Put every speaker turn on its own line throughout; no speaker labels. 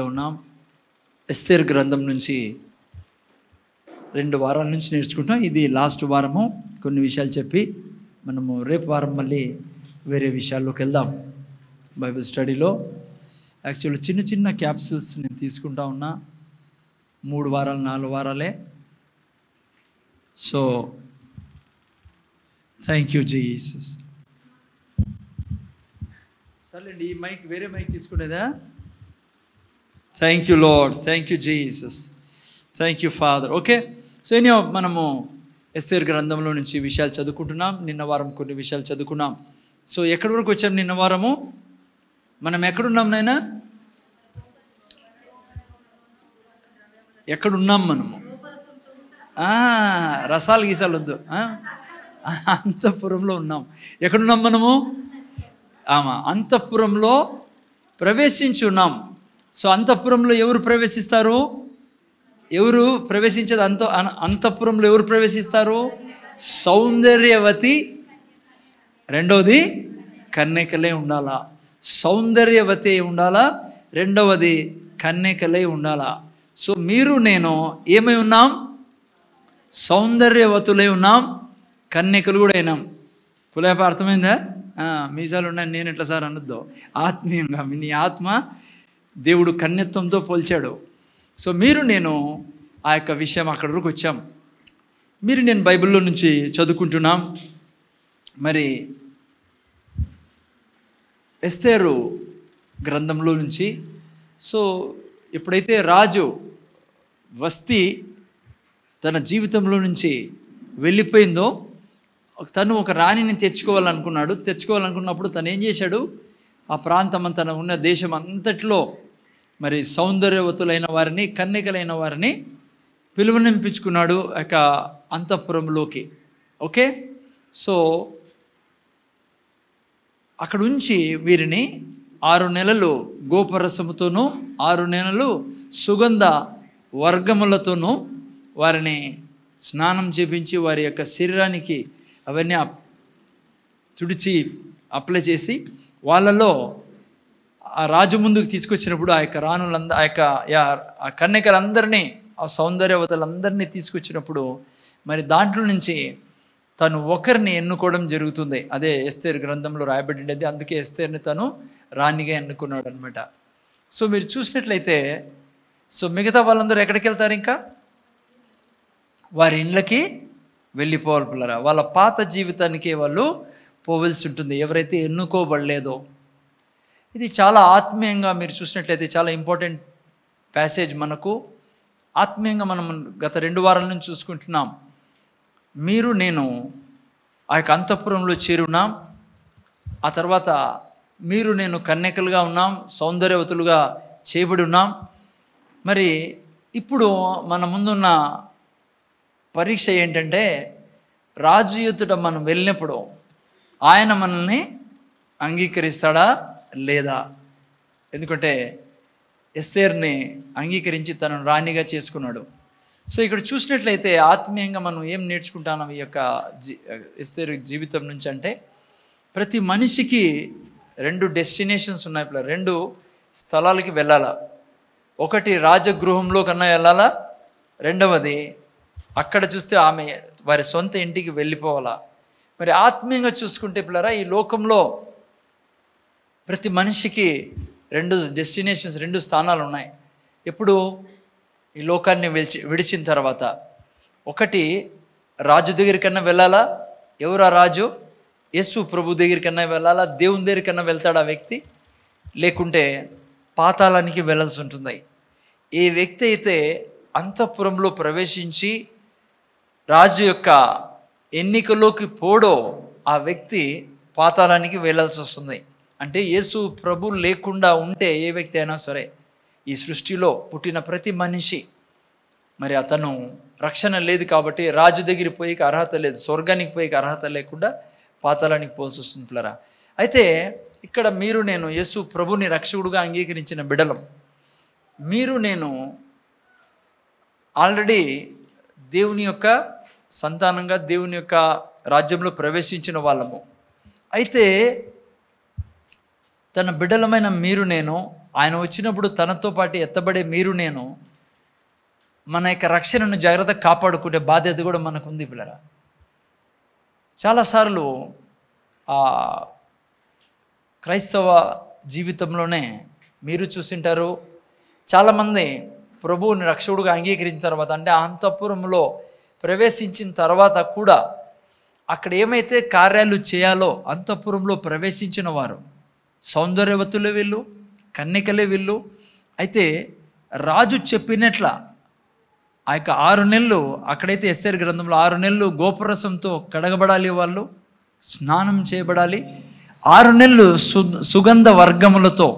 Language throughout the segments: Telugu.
ఉన్నాం. ఎస్తేరు గ్రంథం నుంచి 2 వారాల నుంచి నేర్చుకుంటాం. ఇది లాస్ట్ వారము. కొన్ని విషయాలు చెప్పి మనము రేపు వారం మళ్ళీ వేరే విషయాల్లోకి వెళ్దాం. బైబిల్ స్టడీలో యాక్చువల్లీ చిన్న చిన్న క్యాప్సిల్స్ నేను తీసుకుంటా ఉన్నా. 3 వారాలు 4 వారాలే. So thank you Jesus. సర్లేండి, ఈ మైక్ వేరే మైక్ తీసుకునేదా? Thank you Lord, thank you Jesus, thank you father. Okay, so ఎన్నో మనము ఎస్తేరు గ్రంథంలో నుంచి విషయాలు చదువుకుంటున్నాం. నిన్న వారం కొన్ని విషయాలు చదువుకున్నాం. సో ఎక్కడి వరకు వచ్చాం? నిన్న వారము మనం ఎక్కడున్నాం నాయనా? ఎక్కడున్నాం మనము? రసాలు గీసాలు వద్దు, అంతఃపురంలో ఉన్నాం. ఎక్కడున్నాం మనము? అంతఃపురంలో ప్రవేశించి ఉన్నాం. సో అంతఃపురంలో ఎవరు ప్రవేశిస్తారు? ఎవరు ప్రవేశించేది? అంతఃపురంలో ఎవరు ప్రవేశిస్తారు? సౌందర్యవతి. రెండవది కన్యకలే ఉండాలా. సౌందర్యవతి ఉండాలా. రెండవది కన్యకలే ఉండాలా. సో మీరు నేను ఏమై ఉన్నాం? సౌందర్యవతులై ఉన్నాం, కన్యకలు కూడా అయినాం. కులేప అర్థమైందా? మీసాలు ఉన్నాయి నేను ఎట్లా సార్ అనొద్దు. ఆత్మీయంగా నీ ఆత్మ దేవుడు కన్యత్వంతో పోల్చాడు. సో మీరు నేను ఆ యొక్క విషయం అక్కడి వరకు వచ్చాం. మీరు నేను బైబిల్లో నుంచి చదువుకుంటున్నాం. మరి ఎస్తేరు గ్రంథంలో నుంచి సో ఎప్పుడైతే రాజు వస్తీ తన జీవితంలో నుంచి వెళ్ళిపోయిందో, తను ఒక రాణిని తెచ్చుకోవాలనుకున్నప్పుడు తను ఏం చేశాడు? ఆ ప్రాంతం తన ఉన్న దేశం అంతట్లో మరి సౌందర్యవతులైన వారిని, కన్యకలైన వారిని పిలువనింపించుకున్నాడు యొక్క అంతఃపురంలోకి. ఓకే, సో అక్కడ ఉంచి వీరిని 6 నెలలు గోపరసముతోనూ 6 నెలలు సుగంధ వర్గములతోనూ వారిని స్నానం చేపించి వారి యొక్క శరీరానికి అవన్నీ తుడిచి అప్లై చేసి వాళ్ళలో ఆ రాజు ముందుకు తీసుకొచ్చినప్పుడు ఆ యొక్క ఆ కన్యకలందరినీ, ఆ సౌందర్యవతలందరినీ తీసుకొచ్చినప్పుడు మరి దాంట్లో నుంచి తను ఒకరిని ఎన్నుకోవడం జరుగుతుంది. అదే ఎస్తేరు గ్రంథంలో రాయబడింది. అందుకే ఎస్తేరుని తను రాణిగా ఎన్నుకున్నాడు అనమాట. సో మీరు చూసినట్లయితే సో మిగతా వాళ్ళందరూ ఎక్కడికి వెళ్తారు? ఇంకా వారి ఇండ్లకి వెళ్ళిపోవాలి పిల్లరా. వాళ్ళ పాత జీవితానికి వాళ్ళు పోవలసి ఉంటుంది, ఎవరైతే ఎన్నుకోబడలేదో. ఇది చాలా ఆత్మీయంగా మీరు చూసినట్లయితే చాలా ఇంపార్టెంట్ ప్యాసేజ్. మనకు ఆత్మీయంగా మనం గత 2 వారాల నుంచి చూసుకుంటున్నాం. మీరు నేను ఆ యొక్క అంతఃపురంలో చేరి ఉన్నాం. ఆ తర్వాత మీరు నేను కన్యకలుగా ఉన్నాం, సౌందర్యవతులుగా చేయబడి ఉన్నాం. మరి ఇప్పుడు మన ముందున్న పరీక్ష ఏంటంటే, రాజు ఎదుట మనం వెళ్ళినప్పుడు ఆయన మనల్ని అంగీకరిస్తాడా లేదా? ఎందుకంటే ఎస్తేర్ని అంగీకరించి తనను రాణిగా చేసుకున్నాడు. సో ఇక్కడ చూసినట్లయితే ఆత్మీయంగా మనం ఏం నేర్చుకుంటాం ఈ యొక్క ఎస్తేరు జీవితం నుంచి అంటే, ప్రతి మనిషికి 2 డెస్టినేషన్స్ ఉన్నాయి. 2 స్థలాలకి వెళ్ళాలా. ఒకటి రాజగృహంలో కన్నా వెళ్ళాలా. రెండవది అక్కడ చూస్తే ఆమె వారి సొంత ఇంటికి వెళ్ళిపోవాలా. మరి ఆత్మీయంగా చూసుకుంటే పిల్లరా, ఈ లోకంలో ప్రతి మనిషికి 2 డెస్టినేషన్స్, 2 స్థానాలు ఉన్నాయి. ఎప్పుడు ఈ లోకాన్ని విడిచిన తర్వాత ఒకటి రాజు దగ్గరికన్నా వెళ్ళాలా. ఎవరు ఆ రాజు? యేసు ప్రభు దగ్గరికన్నా వెళ్ళాలా, దేవుని దగ్గరికన్నా వెళ్తాడు ఆ వ్యక్తి. లేకుంటే పాతాళానికి వెళ్ళాల్సి ఉంటుంది. ఏ వ్యక్తి అయితే అంతఃపురంలో ప్రవేశించి రాజు యొక్క ఎన్నికలోకి పోడో ఆ వ్యక్తి పాతాళానికి వెళ్ళాల్సి వస్తుంది. అంటే యేసు ప్రభు లేకుండా ఉంటే ఏ వ్యక్తి అయినా సరే, ఈ సృష్టిలో పుట్టిన ప్రతి మనిషి మరి అతను రక్షణ లేదు కాబట్టి రాజు దగ్గరికి పోయేకి అర్హత లేదు, స్వర్గానికి పోయేకి అర్హత లేకుండా పాతాళానికి పోల్సి వస్తుంది పిల్లరా. అయితే ఇక్కడ మీరు నేను యేసు ప్రభుని రక్షకుడుగా అంగీకరించిన బిడ్డలం. మీరు నేను ఆల్రెడీ దేవుని యొక్క సంతానంగా దేవుని యొక్క రాజ్యంలో ప్రవేశించిన వాళ్ళము. అయితే తన బిడ్డలమైన మీరు నేను ఆయన వచ్చినప్పుడు తనతో పాటు ఎత్తబడే మీరు నేను మన యొక్క రక్షణను జాగ్రత్తగా కాపాడుకునే బాధ్యత కూడా మనకు ఉంది పిల్లరా. చాలాసార్లు క్రైస్తవ జీవితంలోనే మీరు చూసింటారు, చాలామంది ప్రభువుని రక్షకుడుగా అంగీకరించిన తర్వాత, అంటే అంతఃపురంలో ప్రవేశించిన తర్వాత కూడా అక్కడ ఏమైతే కార్యాలు చేయాలో అంతఃపురంలో ప్రవేశించిన వారు సౌందర్యవతులే వీళ్ళు, కన్యకలే వీళ్ళు. అయితే రాజు చెప్పినట్ల ఆ యొక్క 6 నెలలు అక్కడైతే ఎస్తేరు గ్రంథంలో 6 నెలలు గోపరసంతో కడగబడాలి, వాళ్ళు స్నానం చేయబడాలి. 6 నెలలు సుగంధ వర్గములతో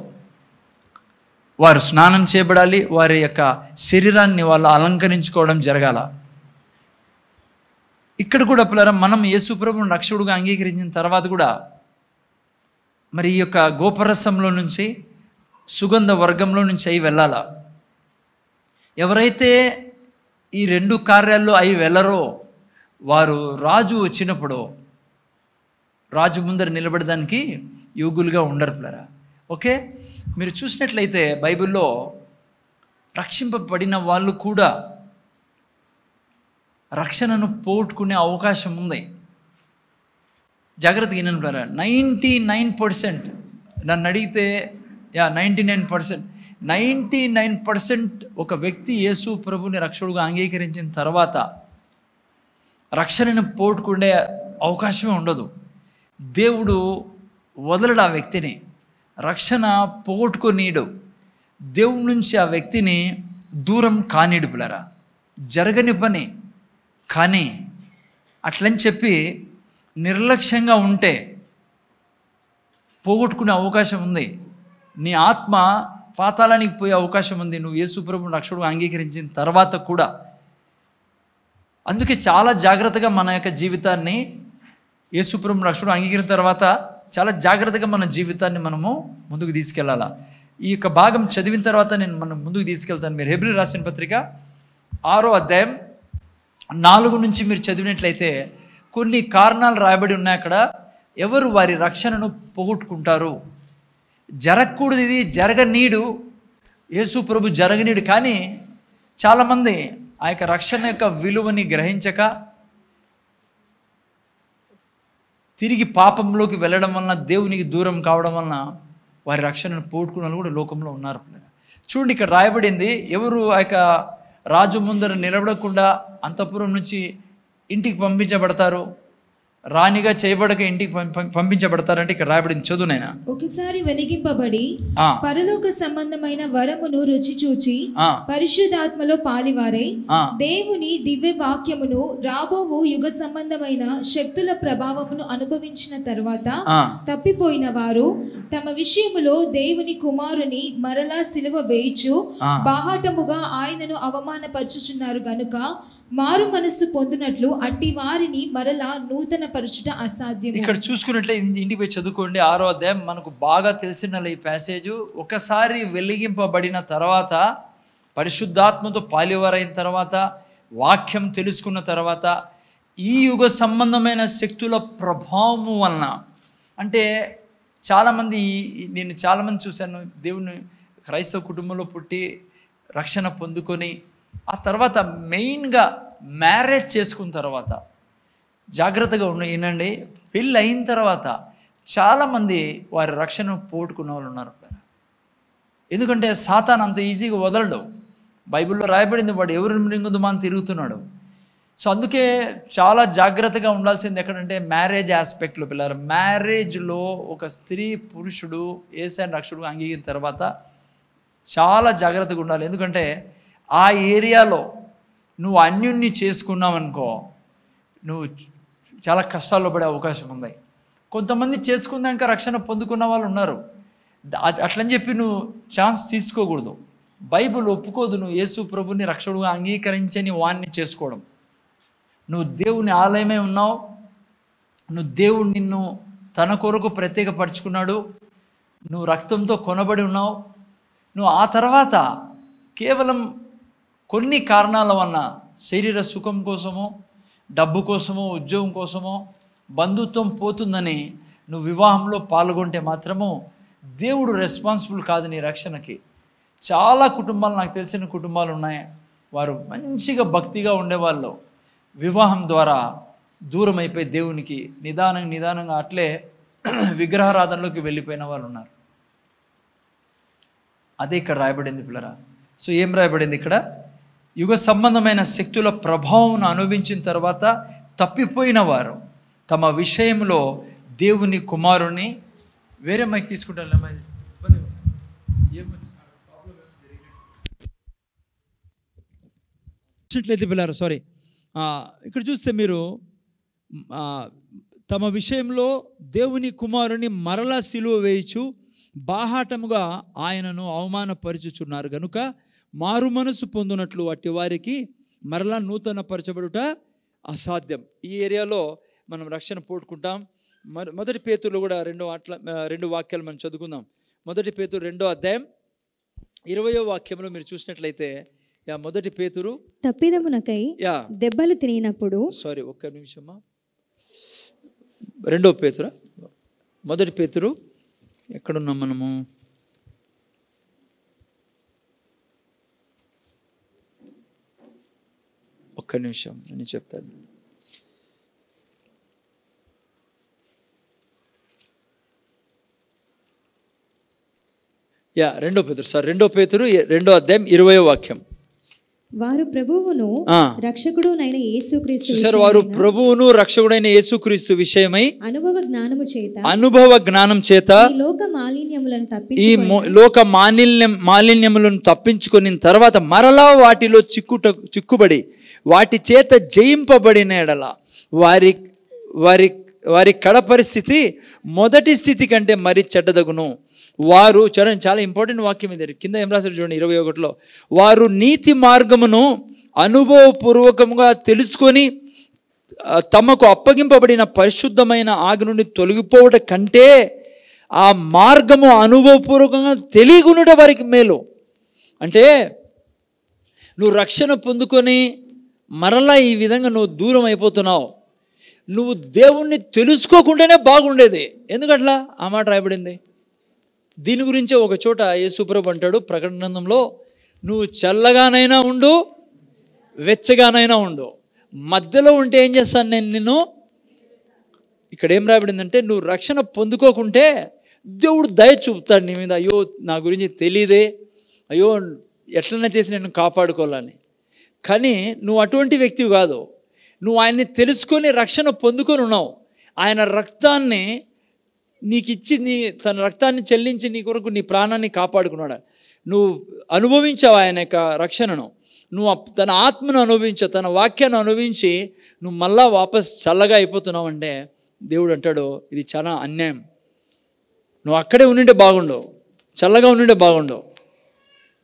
వారు స్నానం చేయబడాలి. వారి యొక్క శరీరాన్ని వాళ్ళు అలంకరించుకోవడం జరగాల. ఇక్కడ కూడా పిల్లరా, మనం యేసు ప్రభువును రక్షకుడుగా అంగీకరించిన తర్వాత కూడా మరి ఈ యొక్క గోపరసంలో నుంచి సుగంధ వర్గంలో నుంచి అవి వెళ్ళాలా. ఎవరైతే ఈ 2 కార్యాల్లో అవి వెళ్ళరో వారు రాజు వచ్చినప్పుడు రాజు ముందర నిలబడడానికి యోగులుగా ఉండరు పిల్లరా. ఓకే, మీరు చూసినట్లయితే బైబిల్లో రక్షింపబడిన వాళ్ళు కూడా రక్షణను పోగొట్టుకునే అవకాశం ఉంది. జాగ్రత్తగా వినండి పిల్లరా. 99% నన్ను అడిగితే 99% ఒక వ్యక్తి యేసు ప్రభుని రక్షకుడుగా అంగీకరించిన తర్వాత రక్షణను పోగొట్టుకునే అవకాశమే ఉండదు. దేవుడు వదలడు ఆ వ్యక్తిని, రక్షణ పోగొట్టుకోనీడు. దేవుడి నుంచి ఆ వ్యక్తిని దూరం కానీడు పిల్లరా. జరగని పని. కానీ అట్లని చెప్పి నిర్లక్ష్యంగా ఉంటే పోగొట్టుకునే అవకాశం ఉంది. నీ ఆత్మ పాతాళానికి పోయే అవకాశం ఉంది నువ్వు యేసు ప్రభువుని రక్షకుడుగా అంగీకరించిన తర్వాత కూడా. అందుకే చాలా జాగ్రత్తగా మన యొక్క జీవితాన్ని యేసు ప్రభువుని రక్షకుడుగా అంగీకరించిన తర్వాత చాలా జాగ్రత్తగా మన జీవితాన్ని మనము ముందుకు తీసుకెళ్ళాలా. ఈ యొక్క భాగం చదివిన తర్వాత నేను మనం ముందుకు తీసుకెళ్తాను. మీరు హెబ్రీ రాసిన పత్రిక 6వ అధ్యాయం 4 నుంచి మీరు చదివినట్లయితే కొన్ని కారణాలు రాయబడి ఉన్నాయి అక్కడ. ఎవరు వారి రక్షణను పోగొట్టుకుంటారు. జరగకూడదు, ఇది జరగనీడు, యేసు ప్రభు జరగనీడు. కానీ చాలామంది ఆ యొక్క రక్షణ యొక్క విలువని గ్రహించక తిరిగి పాపంలోకి వెళ్ళడం వలన, దేవునికి దూరం కావడం వలన వారి రక్షణను పోగొట్టుకున్న వాళ్ళు కూడా లోకంలో ఉన్నారు. చూడండి, ఇక్కడ రాయబడింది, ఎవరు ఆ యొక్క రాజు ముందర నిలబడకుండా అంతఃపురం నుంచి ఇంటికి పంపించబడతారు, రాణిగా చేయబడక ఇంటికి పంపించబడతారంటే ఇక్కడ రాయబడింది. చదువు నైనా.
ఒకసారి వెలిగింపబడి పరలోక సంబంధమైన వరమును రుచి చూచి పరిశుద్ధాత్మలో పాలివారై దేవుని దివ్య వాక్యమును రాబోవు యుగ సంబంధమైన శక్తుల ప్రభావమును అనుభవించిన తర్వాత తప్పిపోయిన వారు తమ విషయములో దేవుని కుమారుని మరలా సిలువ వేయిచు బాహాటముగా ఆయనను అవమానపరచుచున్నారు గనుక మారు మనస్సు పొందినట్లు అట్టి వారిని మరలా నూతన పరచుట అసాధ్యం.
ఇక్కడ చూసుకున్నట్లే ఇంటికి పోయి చదువుకోండి. 6వ అధ్యాయం మనకు బాగా తెలిసిన ఈ ప్యాసేజ్. ఒకసారి వెలిగింపబడిన తర్వాత, పరిశుద్ధాత్మతో పాలివారైన తర్వాత, వాక్యం తెలుసుకున్న తర్వాత, ఈ యుగ సంబంధమైన శక్తుల ప్రభావము వలన, అంటే చాలామంది, నేను చాలామంది చూశాను దేవుని క్రైస్తవ కుటుంబంలో పుట్టి రక్షణ పొందుకొని ఆ తర్వాత మెయిన్గా మ్యారేజ్ చేసుకున్న తర్వాత, జాగ్రత్తగా వినండి, పెళ్ళి అయిన తర్వాత చాలామంది వారి రక్షణను పోగొట్టుకున్న వాళ్ళు ఉన్నారు. ఎందుకంటే సాతాను అంత ఈజీగా వదలడు. బైబిల్లో రాయబడింది, వాడు ఎవరు మృంగుదుమా అని తిరుగుతున్నాడు. సో అందుకే చాలా జాగ్రత్తగా ఉండాల్సింది ఎక్కడంటే మ్యారేజ్ ఆస్పెక్ట్లో. పిల్లలు, మ్యారేజ్లో ఒక స్త్రీ పురుషుడు యేసుని రక్షకుడుగా అంగీకరించిన తర్వాత చాలా జాగ్రత్తగా ఉండాలి. ఎందుకంటే ఆ ఏరియాలో నువ్వు అన్యుణ్ణి చేసుకున్నావు అనుకో, నువ్వు చాలా కష్టాల్లో పడే అవకాశం ఉంది. కొంతమంది చేసుకున్నాక రక్షణ పొందుకున్న వాళ్ళు ఉన్నారు. అట్లని చెప్పి నువ్వు ఛాన్స్ తీసుకోకూడదు. బైబిల్ ఒప్పుకోదు నువ్వు యేసు ప్రభుని రక్షకుడుగా అంగీకరించని వాణ్ణి చేసుకోవడం. నువ్వు దేవుని ఆలయమే ఉన్నావు, నువ్వు దేవుడు నిన్ను తన కొరకు ప్రత్యేకపరుచుకున్నాడు, నువ్వు రక్తంతో కొనబడి ఉన్నావు. నువ్వు ఆ తర్వాత కేవలం కొన్ని కారణాల వలన శరీర సుఖం కోసమో, డబ్బు కోసమో, ఉద్యోగం కోసమో, బంధుత్వం పోతుందని నువ్వు వివాహంలో పాల్గొంటే మాత్రము దేవుడు రెస్పాన్సిబుల్ కాదు నీ రక్షణకి. చాలా కుటుంబాలు, నాకు తెలిసిన కుటుంబాలు ఉన్నాయి, వారు మంచిగా భక్తిగా ఉండేవాళ్ళు వివాహం ద్వారా దూరం అయిపోయి దేవునికి నిదానంగా అట్లే విగ్రహారాధనలోకి వెళ్ళిపోయిన వాళ్ళు ఉన్నారు. అదే ఇక్కడ రాయబడింది పిల్లరా. సో ఏం రాయబడింది ఇక్కడ? యుగ సంబంధమైన శక్తుల ప్రభావం అనుభవించిన తర్వాత తప్పిపోయిన వారు తమ విషయంలో దేవుని కుమారుని వేరే మైక్ తీసుకుంటారు. పిల్లరా సారీ, ఇక్కడ చూస్తే మీరు తమ విషయంలో దేవుని కుమారుని మరలా సిలువ వేయచ్చు బాహాటముగా ఆయనను అవమానపరచుచున్నారు గనుక మారు మనసు పొందునట్లు అట్టి వారికి మరలా నూతన పరచబడుట అసాధ్యం. ఈ ఏరియాలో మనం రక్షణ పోగొట్టుకుంటాం. మొదటి పేతురులో కూడా రెండు వాక్యాలు మనం చదువుకుందాం. మొదటి పేతురు 2వ అధ్యాయం 20వ వాక్యంలో మీరు చూసినట్లయితే, మొదటి పేతురు
తప్పిదమునకై దెబ్బలు తినినప్పుడు,
సారీ ఒక్క నిమిషమా, 2వ పేతురు, మొదటి పేతురు ఎక్కడున్నాం మనము? ఒక్క నిమిషం నేను చెప్తాను. రెండో పేతురు 2వ అధ్యాయం 20వ వాక్యం.
వారు ప్రభువును రక్షకుడునైన యేసుక్రీస్తు
రక్షకుడైన యేసుక్రీస్తు విషయమై
అనుభవ జ్ఞానం చేత
ఈ లోక మాలిన్యములను తప్పించుకొని తర్వాత మరలా వాటిలో చిక్కుబడి వాటి చేత జయింపబడిన ఎడల వారి వారి వారి కడ పరిస్థితి మొదటి స్థితి కంటే మరి చెడ్డదగును. వారు చాలా ఇంపార్టెంట్ వాక్యం ఇది, కింద ఏం రాశారు చూడండి 21లో, వారు నీతి మార్గమును అనుభవపూర్వకంగా తెలుసుకొని తమకు అప్పగింపబడిన పరిశుద్ధమైన ఆజ్ఞ నుండి తొలగిపోవడం కంటే ఆ మార్గము అనుభవపూర్వకంగా తెలియగునుట వారికి మేలు. అంటే నువ్వు రక్షణ పొందుకొని మరలా ఈ విధంగా నువ్వు దూరం అయిపోతున్నావు. నువ్వు దేవుణ్ణి తెలుసుకోకుండానే బాగుండేది. ఎందుకట్లా ఆ మాట రాయబడింది? దీని గురించే ఒక చోట యేసుప్రభు అంటాడు ప్రకటన గ్రంథంలో, నువ్వు చల్లగానైనా ఉండు వెచ్చగానైనా ఉండు, మధ్యలో ఉంటే ఏం చేస్తాను నేను నిన్ను. ఇక్కడ ఏం రాయబడిందంటే, నువ్వు రక్షణ పొందుకోకుంటే దేవుడు దయ చూపుతాడు నీ మీద. అయ్యో నా గురించి తెలియదే, అయ్యో ఎట్లన్నా చేసి నేను కాపాడుకోవాలని. కానీ నువ్వు అటువంటి వ్యక్తివి కాదు. నువ్వు ఆయన్ని తెలుసుకొని రక్షణ పొందుకొని ఉన్నావు. ఆయన రక్తాన్ని నీకు ఇచ్చి తన రక్తాన్ని చెల్లించి నీ కొరకు నీ ప్రాణాన్ని కాపాడుకున్నాడు. నువ్వు అనుభవించావు ఆయన యొక్క రక్షణను, నువ్వు తన ఆత్మను అనుభవించావు, తన వాక్యాన్ని అనుభవించి నువ్వు మళ్ళా వాపస్ చల్లగా అయిపోతున్నావు అంటే దేవుడు అంటాడు ఇది చాలా అన్యాయం. నువ్వు అక్కడే ఉండింటే బాగుండవు, చల్లగా ఉండింటే బాగుండవు.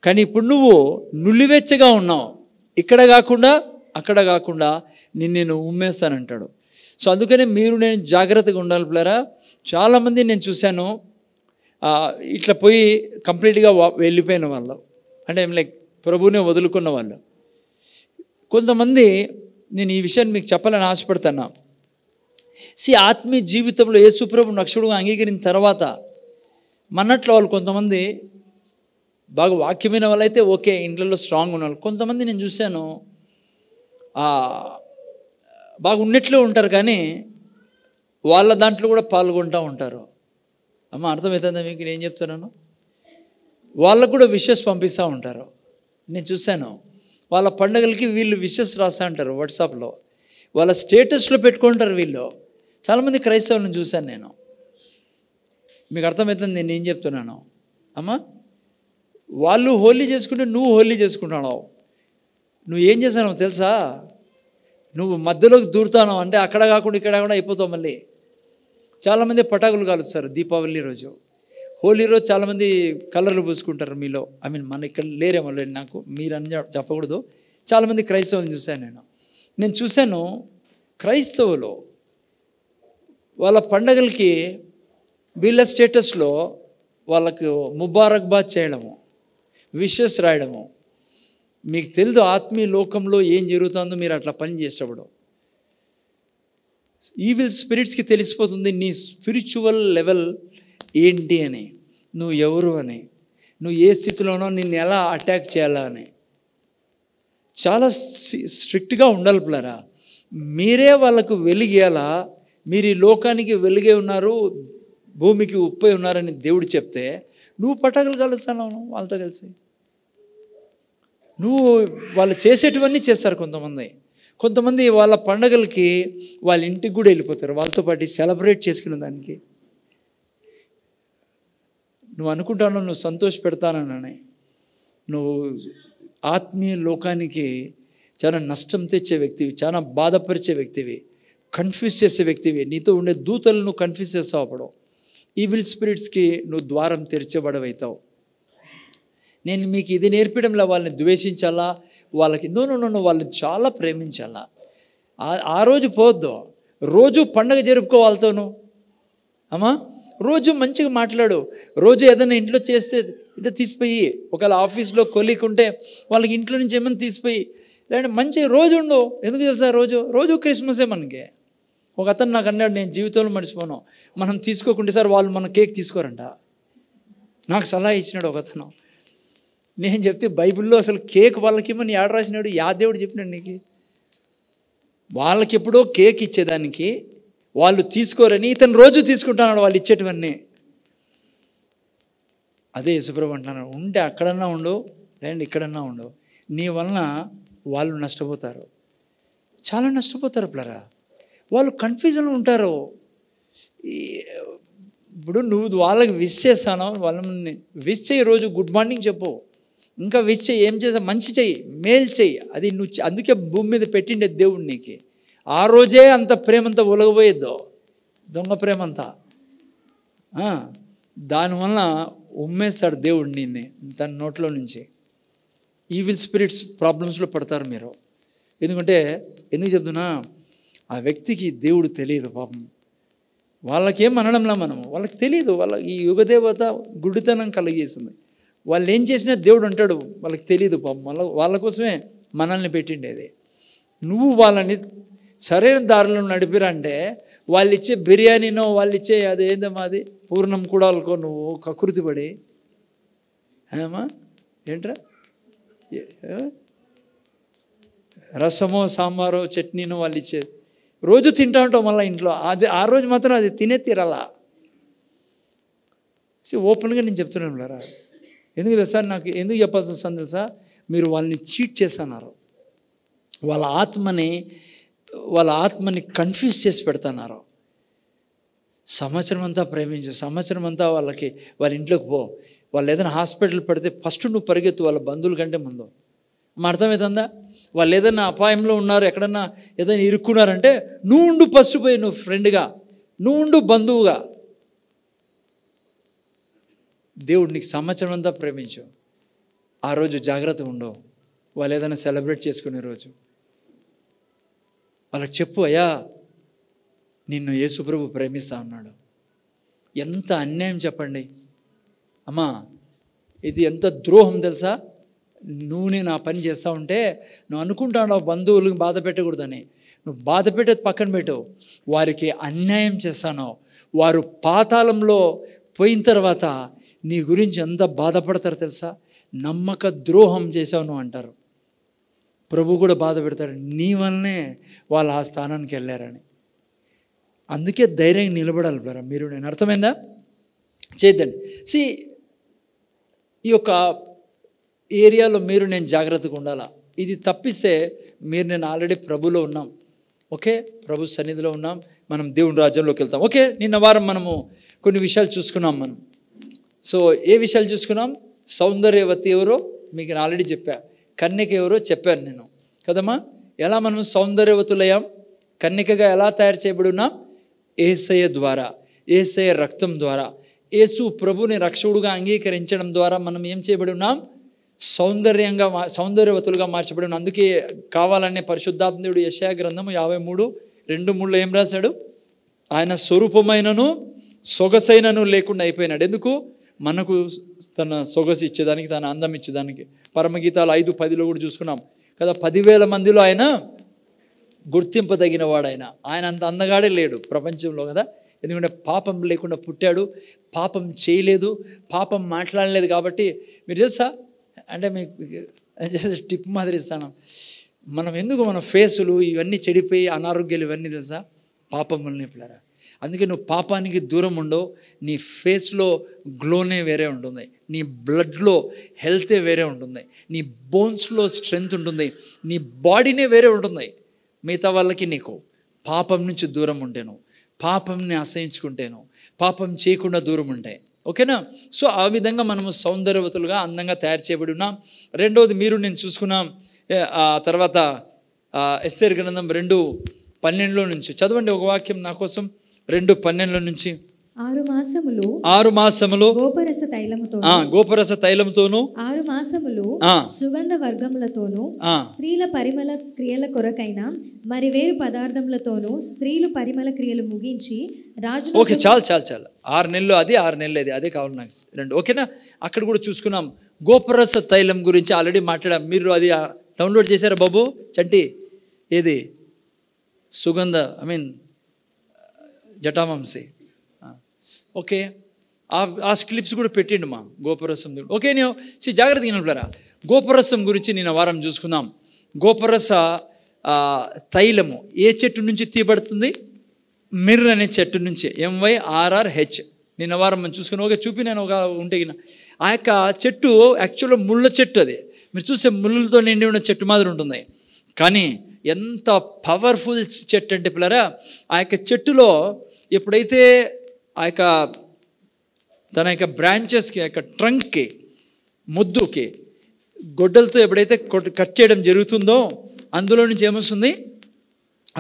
కానీ ఇప్పుడు నువ్వు నులివెచ్చగా ఉన్నావు, ఇక్కడ కాకుండా అక్కడ కాకుండా నేను ఉమ్మేస్తానంటాడు. సో అందుకనే నేను జాగ్రత్తగా ఉండాలి పిల్లరా. చాలామంది నేను చూశాను ఇట్లా పోయి కంప్లీట్గా వెళ్ళిపోయిన వాళ్ళు, అంటే ఏం లైక్ ప్రభువునే వదులుకున్న వాళ్ళు. కొంతమంది, నేను ఈ విషయాన్ని మీకు చెప్పాలని ఆశపడుతున్నా. ఆత్మీయ జీవితంలో యేసుప్రభు రక్షకుడుగా అంగీకరించిన తర్వాత మన్నట్లో వాళ్ళు కొంతమంది బాగా వాక్యమైన వాళ్ళైతే ఓకే, ఇంట్లో స్ట్రాంగ్ ఉన్న వాళ్ళు. కొంతమంది నేను చూశాను బాగా ఉన్నట్లే ఉంటారు కానీ వాళ్ళ దాంట్లో కూడా పాల్గొంటూ ఉంటారు. అమ్మ అర్థమవుతుందా మీకు నేను చెప్తున్నాను? వాళ్ళకు కూడా విషెస్ పంపిస్తూ ఉంటారు. నేను చూశాను వాళ్ళ పండుగలకి వీళ్ళు విషెస్ రాస్తూ ఉంటారు వాట్సాప్లో, వాళ్ళ స్టేటస్లో పెట్టుకుంటారు వీళ్ళు. చాలామంది క్రైస్తవులను చూశాను నేను. మీకు అర్థమవుతుంది నేను ఏం చెప్తున్నాను? అమ్మ వాళ్ళు హోలీ చేసుకుంటే నువ్వు హోలీ చేసుకుంటున్నావు. నువ్వు ఏం చేస్తావు తెలుసా? నువ్వు మధ్యలోకి దూరుతావు అంటే అక్కడ కాకుండా ఇక్కడ కూడా అయిపోతావు. మళ్ళీ చాలామంది పటాకులు కాలుస్తారు దీపావళి రోజు, హోలీ రోజు చాలామంది కలర్లు పూసుకుంటారు మీలో. మన ఇక్కడ లేరేమో లేదు, నాకు మీరు అని చెప్పకూడదు. చాలామంది క్రైస్తవులను చూశాను నేను చూశాను క్రైస్తవులు వాళ్ళ పండగలకి వీళ్ళ స్టేటస్లో వాళ్ళకు ముబారక్బాద్ చేయడము, విషెస్ రాయడము. మీకు తెలుసు ఆత్మీయ లోకంలో ఏం జరుగుతుందో మీరు అట్లా పని చేసేటప్పుడు. ఈవిల్ స్పిరిట్స్కి తెలిసిపోతుంది నీ స్పిరిచువల్ లెవెల్ ఏంటి అని. నువ్వు ఎవరు అని, నువ్వు ఏ స్థితిలోనో నిన్ను ఎలా అటాక్ చేయాలా అని. చాలా స్ట్రిక్ట్గా ఉండాలి పిల్లరా. మీరే వాళ్ళకు వెలిగేలా, మీరు ఈ లోకానికి వెలిగే ఉన్నారు, భూమికి ఉప్పై ఉన్నారని దేవుడు చెప్తే నువ్వు పటాకులు కలుస్తాను వాళ్ళతో కలిసి. నువ్వు వాళ్ళు చేసేటివన్నీ చేస్తారు. కొంతమంది వాళ్ళ పండగలకి వాళ్ళ ఇంటికి కూడా వెళ్ళిపోతారు, వాళ్ళతో పాటు సెలబ్రేట్ చేసుకునే దానికి. నువ్వు అనుకుంటాను నువ్వు సంతోష పెడతానని, నువ్వు ఆత్మీయ లోకానికి చాలా నష్టం తెచ్చే వ్యక్తివి, చాలా బాధపరిచే వ్యక్తివి, కన్ఫ్యూజ్ చేసే వ్యక్తివి. నీతో ఉండే దూతలను నువ్వు కన్ఫ్యూజ్ చేస్తావు. అప్పుడు ఈవిల్ స్పిరిట్స్కి నువ్వు ద్వారం తెరిచేబడవవుతావు. నేను మీకు ఇది నేర్పడంలో వాళ్ళని ద్వేషించాలా, వాళ్ళకి నో వాళ్ళని చాలా ప్రేమించాలా. ఆ రోజు పోవద్దు, రోజు పండగ జరుపుకో వాళ్ళతోను. అమ్మా రోజు మంచిగా మాట్లాడు. రోజు ఏదైనా ఇంట్లో చేస్తే ఇంత తీసిపోయి, ఒకవేళ ఆఫీస్లో కొలీగ్ ఉంటే వాళ్ళకి ఇంట్లో నుంచి ఏమైనా తీసిపోయి, లేదంటే మంచి రోజు ఉండవు. ఎందుకు తెలుసా, రోజు క్రిస్మసే మనకి. ఒక అతను నాకు అన్నాడు, నేను జీవితంలో మర్చిపోను, మనం తీసుకోకుంటే సార్ వాళ్ళు మన కేక్ తీసుకోరంట. నాకు సలహా ఇచ్చినాడు ఒక అతను. నేను చెప్తే బైబిల్లో అసలు కేక్ వాళ్ళకి ఏమని యాడ రాసినాడు, యా దేవుడు చెప్పినాడు నీకు? వాళ్ళకి ఎప్పుడో కేక్ ఇచ్చేదానికి వాళ్ళు తీసుకోరని ఇతను రోజు తీసుకుంటున్నాడు వాళ్ళు ఇచ్చేటివన్నీ. అదే యేసుప్రభు అంటున్నాడు, ఉంటే అక్కడన్నా ఉండు, లేదంటే ఇక్కడన్నా ఉండు, నీ వలన వాళ్ళు నష్టపోతారు, చాలా నష్టపోతారు పిల్లరా. వాళ్ళు కన్ఫ్యూజన్లో ఉంటారు. ఇప్పుడు నువ్వు వాళ్ళకి విష్ చేస్తాను, వాళ్ళని విష్ చేయి, రోజు గుడ్ మార్నింగ్ చెప్పు, ఇంకా విష్ చేయి, ఏం చేసా మంచి చెయ్యి, మేలు చెయ్యి. అది నువ్వు అందుకే భూమి మీద పెట్టిండే దేవుడు నీకు. ఆ రోజే అంత ప్రేమంతా ఒలగబోయేద్దో, దొంగ ప్రేమంతా. దానివల్ల ఉమ్మేస్తాడు దేవుడు నిన్ను తన నోట్లో నుంచి. ఈవిల్ స్పిరిట్స్ ప్రాబ్లమ్స్లో పడతారు మీరు. ఎందుకు చెప్తున్నా, ఆ వ్యక్తికి దేవుడు తెలియదు పాపం. వాళ్ళకేం అనడంలా మనము, వాళ్ళకి తెలియదు. ఈ యుగదేవత గుడ్డితనం కలిగేసింది. వాళ్ళు ఏం చేసినా దేవుడు అంటాడు, వాళ్ళకి తెలియదు పాపం. వాళ్ళ కోసమే మనల్ని పెట్టిండేది. నువ్వు వాళ్ళని సరైన దారిలో నడిపిరంటే వాళ్ళు ఇచ్చే బిర్యానీనో, వాళ్ళు ఇచ్చే అదేందమ్మా అది పూర్ణం కూడా వాళ్ళకో నువ్వు కకృతి పడి, ఏమా ఏంట్రా రసమో సాంబారో చట్నీనో వాళ్ళు ఇచ్చేది రోజు తింటా ఉంటావు మళ్ళీ ఇంట్లో. ఆ రోజు మాత్రం అది తినే తీరాలా. ఓపెన్గా నేను చెప్తున్నాను లేరా. ఎందుకు తెలుసా, నాకు ఎందుకు చెప్పాల్సి వస్తుంది తెలుసా, మీరు వాళ్ళని చీట్ చేస్తున్నారు, వాళ్ళ ఆత్మని కన్ఫ్యూజ్ చేసి పెడుతున్నారు. సంవత్సరం అంతా ప్రేమించు, సంవత్సరం అంతా వాళ్ళ ఇంట్లోకి పో. వాళ్ళు ఏదైనా హాస్పిటల్ పెడితే ఫస్ట్ నువ్వు పరిగెత్తు వాళ్ళ బంధువుల కంటే ముందు. మా అర్థమవుతుందా? వాళ్ళు ఏదైనా అపాయంలో ఉన్నారు, ఎక్కడన్నా ఏదైనా ఇరుక్కున్నారంటే నువ్వు ఉండు ఫస్ట్ పోయి, నువ్వు ఫ్రెండ్గా, నువ్వు ఉండు బంధువుగా. దేవుడు నీకు సంవత్సరం అంతా ప్రేమించు, ఆ రోజు జాగ్రత్త ఉండవు. వాళ్ళు ఏదైనా సెలబ్రేట్ చేసుకునే రోజు వాళ్ళకి చెప్పు, అయ్యా నిన్ను యేసుప్రభు ప్రేమిస్తా ఉన్నాడు. ఎంత అన్యాయం చెప్పండి అమ్మా, ఇది ఎంత ద్రోహం తెలుసా. నేను ఆ పని చేస్తూ ఉంటే నువ్వు అనుకుంటావు బంధువులకు బాధ పెట్టకూడదని. నువ్వు బాధ పెట్టేది పక్కన పెట్టు, వారికి అన్యాయం చేస్తాను. వారు పాతాళంలో పోయిన తర్వాత నీ గురించి ఎంత బాధపడతారు తెలుసా. నమ్మక ద్రోహం చేసావు నువ్వు అంటారు. ప్రభు కూడా బాధ పెడతాడు, నీ వల్లనే వాళ్ళు ఆ స్థానానికి వెళ్ళారని. అందుకే ధైర్యంగా నిలబడాలి బ్రదర్ మీరు. నేను అర్థమైందా? చేద్దండి. ఈ యొక్క ఏరియాలో మీరు నేను జాగ్రత్తగా ఉండాలా. ఇది తప్పిస్తే నేను ఆల్రెడీ ప్రభులో ఉన్నాం. ఓకే, ప్రభు సన్నిధిలో ఉన్నాం, మనం దేవుని రాజ్యంలోకి వెళ్తాం. ఓకే, నిన్న వారం మనము కొన్ని విషయాలు చూసుకున్నాం. మనం ఏ విషయాలు చూసుకున్నాం? సౌందర్యవతి ఎవరో మీకు నేను ఆల్రెడీ చెప్పా, కన్యక ఎవరో చెప్పాను నేను కదమ్మా. ఎలా మనం సౌందర్యవతులయ్యాం, కన్యకగా ఎలా తయారు చేయబడి ఉన్నాం? యేసయ్య ద్వారా, యేసయ్య రక్తం ద్వారా, యేసు ప్రభుని రక్షకుడుగా అంగీకరించడం ద్వారా మనం ఏం చేయబడి ఉన్నాం? సౌందర్యవతులుగా మార్చబడి ఉన్నాం. అందుకే కావాలనే పరిశుద్ధాత్మ దేవుడు యెషయా గ్రంథము 53:2-3 ఏం రాశాడు? ఆయన స్వరూపమైనను సొగసైనను లేకుండా అయిపోయినాడు. ఎందుకు? మనకు తన సొగసు ఇచ్చేదానికి, తన అందం ఇచ్చేదానికి. పరమగీతాలు 5:10 కూడా చూసుకున్నాం కదా. 10,000 మందిలో ఆయన గుర్తింపదగిన వాడు. ఆయన అంత అందగాడే లేడు ప్రపంచంలో కదా. ఎందుకంటే పాపం లేకుండా పుట్టాడు, పాపం చేయలేదు, పాపం మాట్లాడలేదు. కాబట్టి మీరు తెలుసా, అంటే మీకు టిప్ మాదిరి ఇస్తాను, మనం ఎందుకు మన ఫేసులు ఇవన్నీ చెడిపోయి అనారోగ్యాలు ఇవన్నీ తెలుసా, పాపం వల్లనే పిల్లరా. అందుకే నువ్వు పాపానికి దూరం ఉండవు, నీ ఫేస్లో గ్లోనే వేరే ఉంటుంది, నీ బ్లడ్లో హెల్తే వేరే ఉంటుంది, నీ బోన్స్లో స్ట్రెంగ్త్ ఉంటుంది, నీ బాడీనే వేరే ఉంటుంది. మిగతా వాళ్ళకి నీకు పాపం నుంచి దూరం ఉంటేను, పాపంని అసహించుకుంటేను, పాపం చేయకుండా దూరం ఉంటాయి. ఓకేనా? సో ఆ విధంగా మనము సౌందర్యవతులుగా అందంగా తయారు చేయబడి ఉన్నాం. రెండవది మీరు నేను చూసుకున్నాం. ఆ తర్వాత ఎస్తేరు గ్రంథం 2:12 నుంచి చదవండి ఒక వాక్యం నా కోసం. 2:12 నుంచి
6 మాసములు
గోపరస తైలముతోను
6 మాసములు సుగంధ వర్గములతోను స్త్రీల పరిమళ క్రియల కొరకైన మరి వేరు పదార్థములతోను స్త్రీలు పరిమళ క్రియలు ముగించి రాజు.
ఓకే, చాలు 6 నెలలు అది, 6 నెలలు అది, అదే కావాలి నాకు 2. ఓకేనా? అక్కడ కూడా చూసుకున్నాం. గోపరస తైలం గురించి ఆల్రెడీ మాట్లాడాం. మీరు అది డౌన్లోడ్ చేశారా బాబు చంటి? ఏది సుగంధ జటామాంసి. ఓకే, ఆ క్లిప్స్ కూడా పెట్టిండు మా గోపరసం. ఓకే, నేను జాగ్రత్తగా వినరా. గోపరసం గురించి నేను వారం చూసుకుందాం. గోపరస తైలము ఏ చెట్టు నుంచి తీయబడుతుంది? మిర్ర అనే చెట్టు నుంచి, MYRRH. నిన్న వారం మనం చూసుకుని ఓకే చూపినాను ఒక ఉంటే. ఆ యొక్క చెట్టు యాక్చువల్గా ముళ్ళ చెట్టు. అది మీరు చూసే ముళ్ళతో నిండి ఉన్న చెట్టు మాదిరి ఉంటుంది, కానీ ఎంత పవర్ఫుల్ చెట్టు అంటే పిల్లరా, ఆ యొక్క చెట్టులో ఎప్పుడైతే ఆ యొక్క తన యొక్క బ్రాంచెస్కి, ఆ యొక్క ట్రంక్కి, ముద్దుకి గొడ్డలతో ఎప్పుడైతే కట్ చేయడం జరుగుతుందో అందులో నుంచి ఏమొస్తుంది?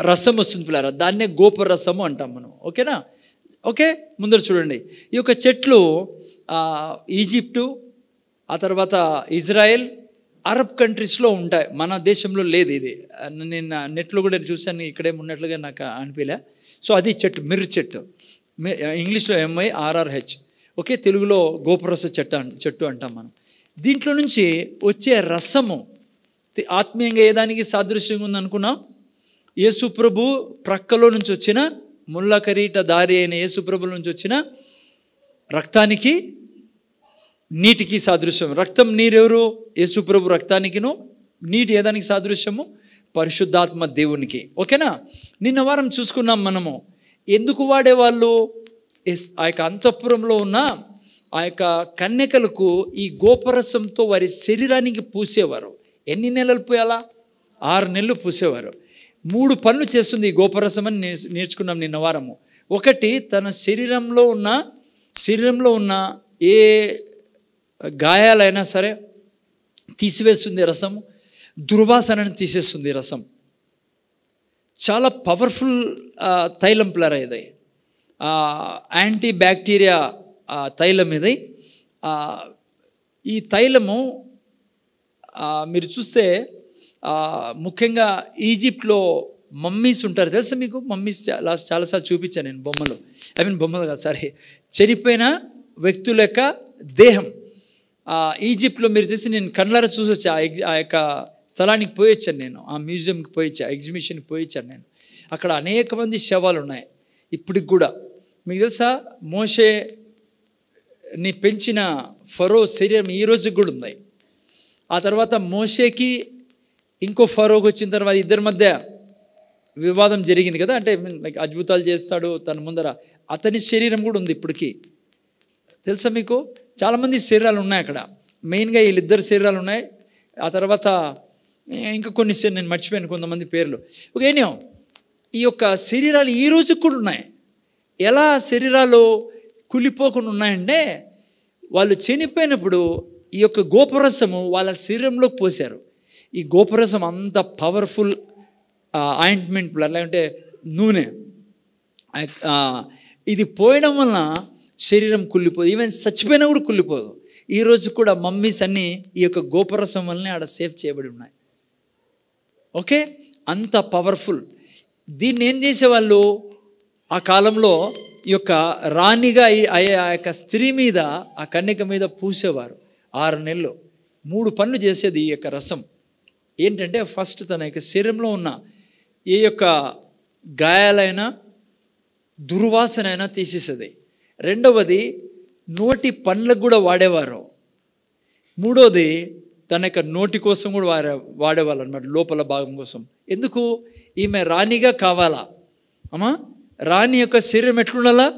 రసం వస్తుంది పిల్లరా. దాన్నే గోపరసము అంటాం మనం. ఓకేనా? ఓకే, ముందర చూడండి. ఈ యొక్క చెట్లు ఈజిప్టు, ఆ తర్వాత ఇజ్రాయెల్, అరబ్ కంట్రీస్లో ఉంటాయి. మన దేశంలో లేదు ఇది. నేను నెట్లో కూడా చూశాను, ఇక్కడే ఉన్నట్లుగా నాకు అనిపించలే. సో అది చెట్టు, మిర్ర చెట్టు. ఇంగ్లీష్లో MYRRH. ఓకే, తెలుగులో గోపరస చెట్టు అంటాం మనం. దీంట్లో నుంచి వచ్చే రసము ఆత్మీయంగా ఏ దానికి సాదృశ్యంగా ఉందనుకున్నాం? యేసుప్రభు ప్రక్కలో నుంచి వచ్చిన ముళ్ళ కరీట దారి అయిన యేసుప్రభు నుంచి వచ్చిన రక్తానికి, నీటికి సాదృశ్యం. రక్తం, నీరెవరు? యేసుప్రభు రక్తానికిను, నీటి ఏదానికి సాదృశ్యము? పరిశుద్ధాత్మ దేవునికి. ఓకేనా? నిన్న వారం చూసుకున్నాం మనము ఎందుకు వాడేవాళ్ళు. ఆ యొక్క అంతఃపురంలో ఉన్న ఆ యొక్క కన్యకలకు ఈ గోపరసంతో వారి శరీరానికి పూసేవారు. ఎన్ని నెలలు పూయాలా? 6 నెలలు పూసేవారు. 3 పనులు చేస్తుంది ఈ గోపరసం అని నేర్చుకున్నాం నిన్న వారము. ఒకటి, తన శరీరంలో ఉన్న ఏ గాయాలైనా సరే తీసివేస్తుంది రసం. దుర్వాసనని తీసేస్తుంది రసం. చాలా పవర్ఫుల్ తైలం ప్లర్ ఇది. యాంటీ బ్యాక్టీరియా తైలం ఇది. ఈ తైలము మీరు చూస్తే ముఖ్యంగా ఈజిప్ట్లో మమ్మీస్ ఉంటారు తెలుసా మీకు? మమ్మీస్ చాలాసార్లు చూపించాను నేను బొమ్మలు. బొమ్మలు కాదు, సారీ, చనిపోయిన వ్యక్తుల యొక్క దేహం. ఈజిప్ట్లో మీరు చూసి నేను కళ్ళారా చూసి వచ్చా. ఆ యొక్క స్థలానికి పోయొచ్చాను నేను, ఆ మ్యూజియంకి పోయొచ్చా, ఎగ్జిబిషన్కి పోయొచ్చాను నేను. అక్కడ అనేక మంది శవాలు ఉన్నాయి ఇప్పటికి కూడా. మీకు తెలుసా, మోషేని పెంచిన ఫరో శరీరం ఈ రోజుకి కూడా ఉంది. ఆ తర్వాత మోషేకి ఇంకో ఫరోకి వచ్చిన తర్వాత ఇద్దరి మధ్య వివాదం జరిగింది కదా, అంటే అద్భుతాలు చేస్తాడు తన ముందర. అతని శరీరం కూడా ఉంది ఇప్పటికీ. తెలుసా మీకు? చాలామంది శరీరాలు ఉన్నాయి అక్కడ. మెయిన్గా వీళ్ళిద్దరు శరీరాలు ఉన్నాయి. ఆ తర్వాత ఇంకా కొన్ని నేను మర్చిపోయాను కొంతమంది పేర్లు. ఓకేనా? ఈ యొక్క శరీరాలు ఈ రోజుకి కూడా ఉన్నాయి. ఎలా శరీరాలు కులిపోకుండా ఉన్నాయంటే, వాళ్ళు చనిపోయినప్పుడు ఈ యొక్క గోపరసము వాళ్ళ శరీరంలోకి పోశారు. ఈ గోపరసం అంత పవర్ఫుల్ ఆయింట్మెంట్, లేకుంటే నూనె. ఇది పోయడం వలన శరీరం కుళ్ళిపోదు. ఈవెన్ చచ్చిపోయినా కూడా కుళ్ళిపోదు. ఈరోజు కూడా మమ్మీస్ అన్నీ ఈ యొక్క గోపరసం వల్లనే ఆడ సేవ్ చేయబడి ఉన్నాయి. ఓకే, అంత పవర్ఫుల్. దీన్ని ఏం చేసేవాళ్ళు ఆ కాలంలో? ఈ యొక్క రాణిగా అయ్యే ఆ యొక్క స్త్రీ మీద, ఆ కన్యక మీద పూసేవారు 6 నెలలు. 3 పనులు చేసేది ఈ యొక్క రసం. ఏంటంటే, ఫస్ట్ తన యొక్క శరీరంలో ఉన్న ఏ యొక్క గాయాలైనా, దుర్వాసన అయినా తీసేసేది. రెండవది నోటి పండ్లకు కూడా వాడేవారు. మూడోది తన యొక్క నోటి కోసం కూడా వాడేవాళ్ళు అనమాట, లోపల భాగం కోసం. ఎందుకు? ఈమె రాణిగా కావాలా అమ్మా. రాణి యొక్క శరీరం ఎట్లుండాలా?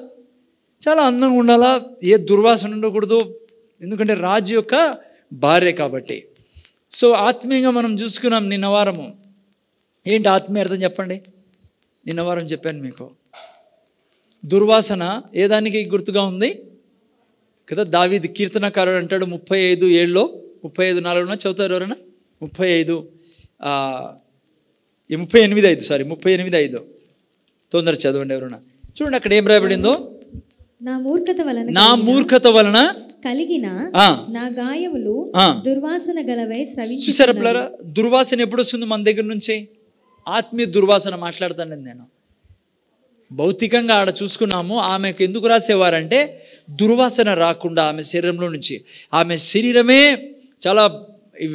చాలా అందంగా ఉండాలా, ఏ దుర్వాసన ఉండకూడదు, ఎందుకంటే రాజు యొక్క భార్య కాబట్టి. సో ఆత్మీయంగా మనం చూసుకున్నాం నిన్న వారము. ఏంటి ఆత్మీయ అర్థం చెప్పండి? నిన్న వారం చెప్పాను మీకు. దుర్వాసన ఏ దానికి గుర్తుగా ఉంది కదా? దావీదు కీర్తనకారుడు అంటాడు 35:7 35:4 చదువుతారు ఎవరైనా? 38:5 తొందర చదవండి ఎవరైనా. చూడండి అక్కడ ఏం రాయబడిందో.
నా మూర్ఖత వలన కలిగిన నా గాయములు దుర్వాసన గలవై స్రవించుచున్నవి.
చూసారా పిల్లరా? దుర్వాసన ఎప్పుడు వస్తుంది మన దగ్గర నుంచి? ఆత్మీయ దుర్వాసన మాట్లాడతాను నేను. భౌతికంగా ఆడ చూసుకున్నాము. ఆమెకు ఎందుకు రాసేవారంటే దుర్వాసన రాకుండా ఆమె శరీరంలో నుంచి. ఆమె శరీరమే చాలా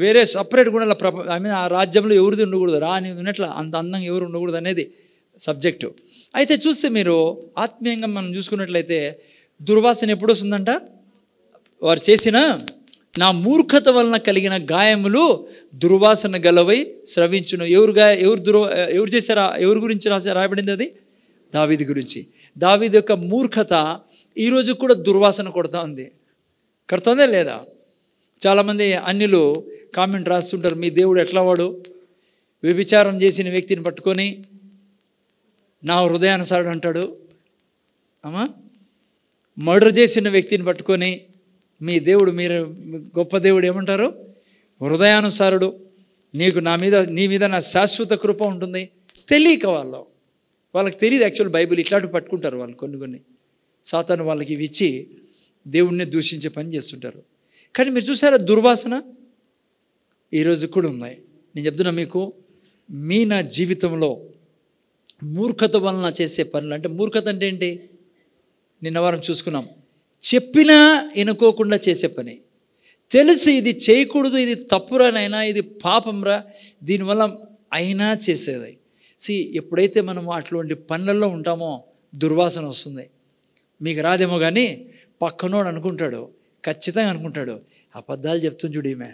వేరే సపరేట్ గుణాల ఆమె ఆ రాజ్యంలో ఎవరిది ఉండకూడదు, రాని ఉన్నట్ల అంత అందంగా ఎవరు ఉండకూడదు అనేది సబ్జెక్టు. అయితే చూస్తే మీరు ఆత్మీయంగా మనం చూసుకున్నట్లయితే దుర్వాసన ఎప్పుడు వస్తుందంట? వారు చేసిన నా మూర్ఖత వలన కలిగిన గాయములు దుర్వాసన గలవై స్రవించును. ఎవరు చేశారా? ఎవరి గురించి రాయబడింది? అది దావీదు గురించి. దావీదు యొక్క మూర్ఖత ఈరోజు కూడా దుర్వాసన కొడుతుందే లేదా? చాలామంది అన్యులు కామెంట్ రాస్తుంటారు, మీ దేవుడు ఎట్లా వాడు? వ్యభిచారం చేసిన వ్యక్తిని పట్టుకొని నా హృదయానుసారుడు అంటాడు. అమ్మా, మర్డర్ చేసిన వ్యక్తిని పట్టుకొని మీ దేవుడు, మీరు గొప్ప దేవుడు ఏమంటారు? హృదయానుసారుడు, నీ మీద నా శాశ్వత కృప ఉంటుంది. తెలియక వాళ్ళకి తెలియదు. యాక్చువల్ బైబిల్ ఇట్లాంటివి పట్టుకుంటారు వాళ్ళు. కొన్ని సాతాను వాళ్ళకి ఇవి ఇచ్చి దేవుణ్ణి దూషించే పని చేస్తుంటారు. కానీ మీరు చూసారా దుర్వాసన ఈరోజు కూడా ఉన్నాయి. నేను చెప్తున్నా మీకు, నా జీవితంలో మూర్ఖత వలన చేసే పనులు, అంటే మూర్ఖత అంటే ఏంటి? నిన్న వారం చూసుకున్నాం. చెప్పినా వినుకోకుండా చేసే పని, తెలిసి ఇది చేయకూడదు, ఇది తప్పురానైనా, ఇది పాపంరా, దీనివల్ల అయినా చేసేది. ఎప్పుడైతే మనం అటువంటి పనులలో ఉంటామో దుర్వాసన వస్తుంది. మీకు రాదేమో కానీ పక్కనోడు అనుకుంటాడు, ఖచ్చితంగా అనుకుంటాడు, అబద్ధాలు చెప్తుంది చూడు ఈమె,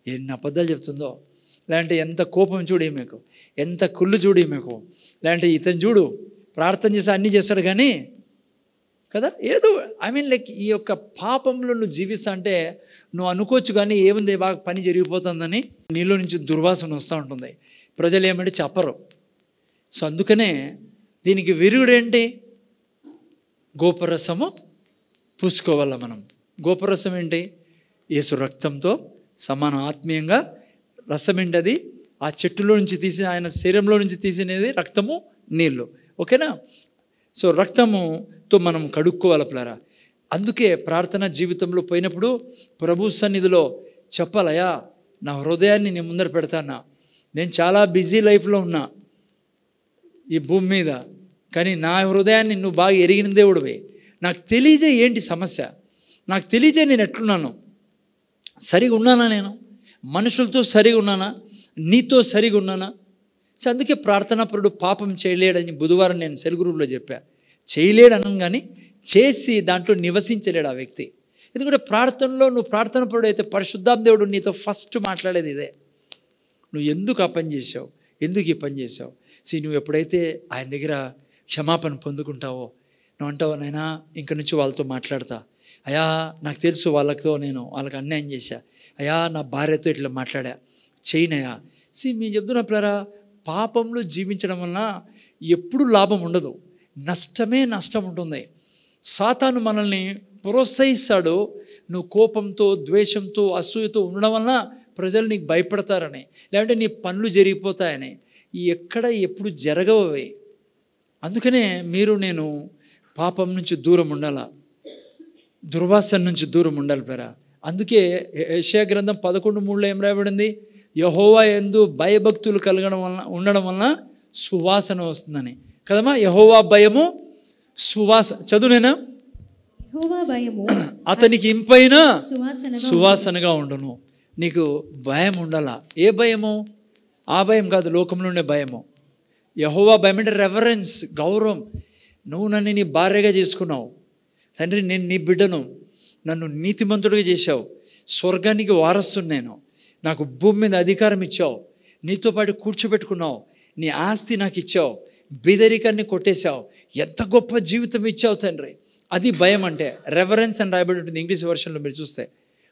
ఎన్ని అబద్ధాలు చెప్తుందో, లేదంటే ఎంత కోపం చూడు ఈమెకు, ఎంత కుళ్ళు చూడు ఈమెకు, లేదంటే ఇతను చూడు ప్రార్థన చేసి అన్నీ చేస్తాడు కానీ కదా, ఏదో లైక్ ఈ యొక్క పాపంలో నువ్వు జీవిస్తా అంటే నువ్వు అనుకోవచ్చు కానీ ఏముంది, బాగా పని జరిగిపోతుందని నీలో నుంచి దుర్వాసన వస్తూ ఉంటుంది. ప్రజలు ఏమంటే చెప్పరు. సో అందుకనే దీనికి విరుగుడేంటి? గోపరసము పూసుకోవాలా మనం. గోపరసం ఏంటి? యేసు రక్తంతో సమానం. ఆత్మీయంగా రసం ఏంటి? అది ఆ చెట్టులో నుంచి తీసి, ఆయన శరీరంలో నుంచి తీసినది రక్తము, నీళ్ళు. ఓకేనా? సో రక్తముతో మనం కడుక్కోవాలి పిల్లరా. అందుకే ప్రార్థనా జీవితంలో పోయినప్పుడు ప్రభు సన్నిధిలో చెప్పాలయా, నా హృదయాన్ని నేను ముందర పెడతానా, నేను చాలా బిజీ లైఫ్లో ఉన్నా ఈ భూమి మీద, కానీ నా హృదయాన్ని నువ్వు బాగా ఎరిగిన దేవుడివే, నాకు తెలియజే ఏంటి సమస్య, నాకు తెలియజే నేను ఎట్లున్నాను, సరిగా ఉన్నానా, నేను మనుషులతో సరిగా ఉన్నానా, నీతో సరిగా ఉన్నానా. సో అందుకే ప్రార్థనాపరుడు పాపం చేయలేడని బుధవారం నేను సెల్ గ్రూప్లో చెప్పా. చేయలేడు అన్నాను కానీ చేసి దాంట్లో నివసించలేడు ఆ వ్యక్తి. ఎందుకంటే ప్రార్థనలో నువ్వు ప్రార్థనాపరుడు అయితే పరిశుద్ధాత్మ దేవుడు నీతో ఫస్ట్ మాట్లాడేది ఇదే, నువ్వు ఎందుకు ఆ పని చేసావు, ఎందుకు ఈ పని చేసావు. నువ్వు ఎప్పుడైతే ఆయన దగ్గర క్షమాపణ పొందుకుంటావో, నువ్వు అంటావు, నైనా ఇంక నుంచి వాళ్ళతో మాట్లాడతా, అయ్యా నాకు తెలుసు వాళ్ళకి అన్యాయం చేశా, అయ్యా నా భార్యతో ఇట్లా మాట్లాడా, చేయనయా. మేము చెప్తున్నా పిల్లరా, పాపంలో జీవించడం వలన ఎప్పుడు లాభం ఉండదు, నష్టం ఉంటుంది. సాతాను మనల్ని ప్రోత్సహిస్తాడు, నువ్వు కోపంతో, ద్వేషంతో, అసూయతో ఉండడం వలన ప్రజలు నీకు భయపడతారని, లేదంటే నీ పనులు జరిగిపోతాయని. ఎక్కడ ఎప్పుడు జరగవే. అందుకనే నేను పాపం నుంచి దూరం ఉండాలా, దుర్వాసన నుంచి దూరం ఉండాలి పేరా. అందుకే యెషయా గ్రంథం 11:3 ఏం రాయబడింది? యెహోవా యందు భయభక్తులు ఉండడం వలన సువాసన వస్తుందని కదమ్మా. యెహోవా భయము చదువునేనా?
యెహోవా భయము
అతనికి ఇంపైన సువాసనగా ఉండును. నీకు భయం ఉండాలా. ఏ భయము? ఆ భయం కాదు, లోకంలో ఉండే భయము. యెహోవా భయం అంటే రెవరెన్స్, గౌరవం. నువ్వు నన్ను నీ భార్యగా చేసుకున్నావు తండ్రి, నేను నీ బిడ్డను, నన్ను నీతిమంతుడిగా చేశావు, స్వర్గానికి వారసుని నేను, నాకు భూమి మీద అధికారం ఇచ్చావు, నీతో పాటు కూర్చోబెట్టుకున్నావు, నీ ఆస్తి నాకు ఇచ్చావు, బీదరికాన్ని కొట్టేశావు, ఎంత గొప్ప జీవితం ఇచ్చావు తండ్రి. అది భయం అంటే. రెవరెన్స్ అని రాయబడి ఉంటుంది ఇంగ్లీష్ వర్షన్లో మీరు చూస్తే,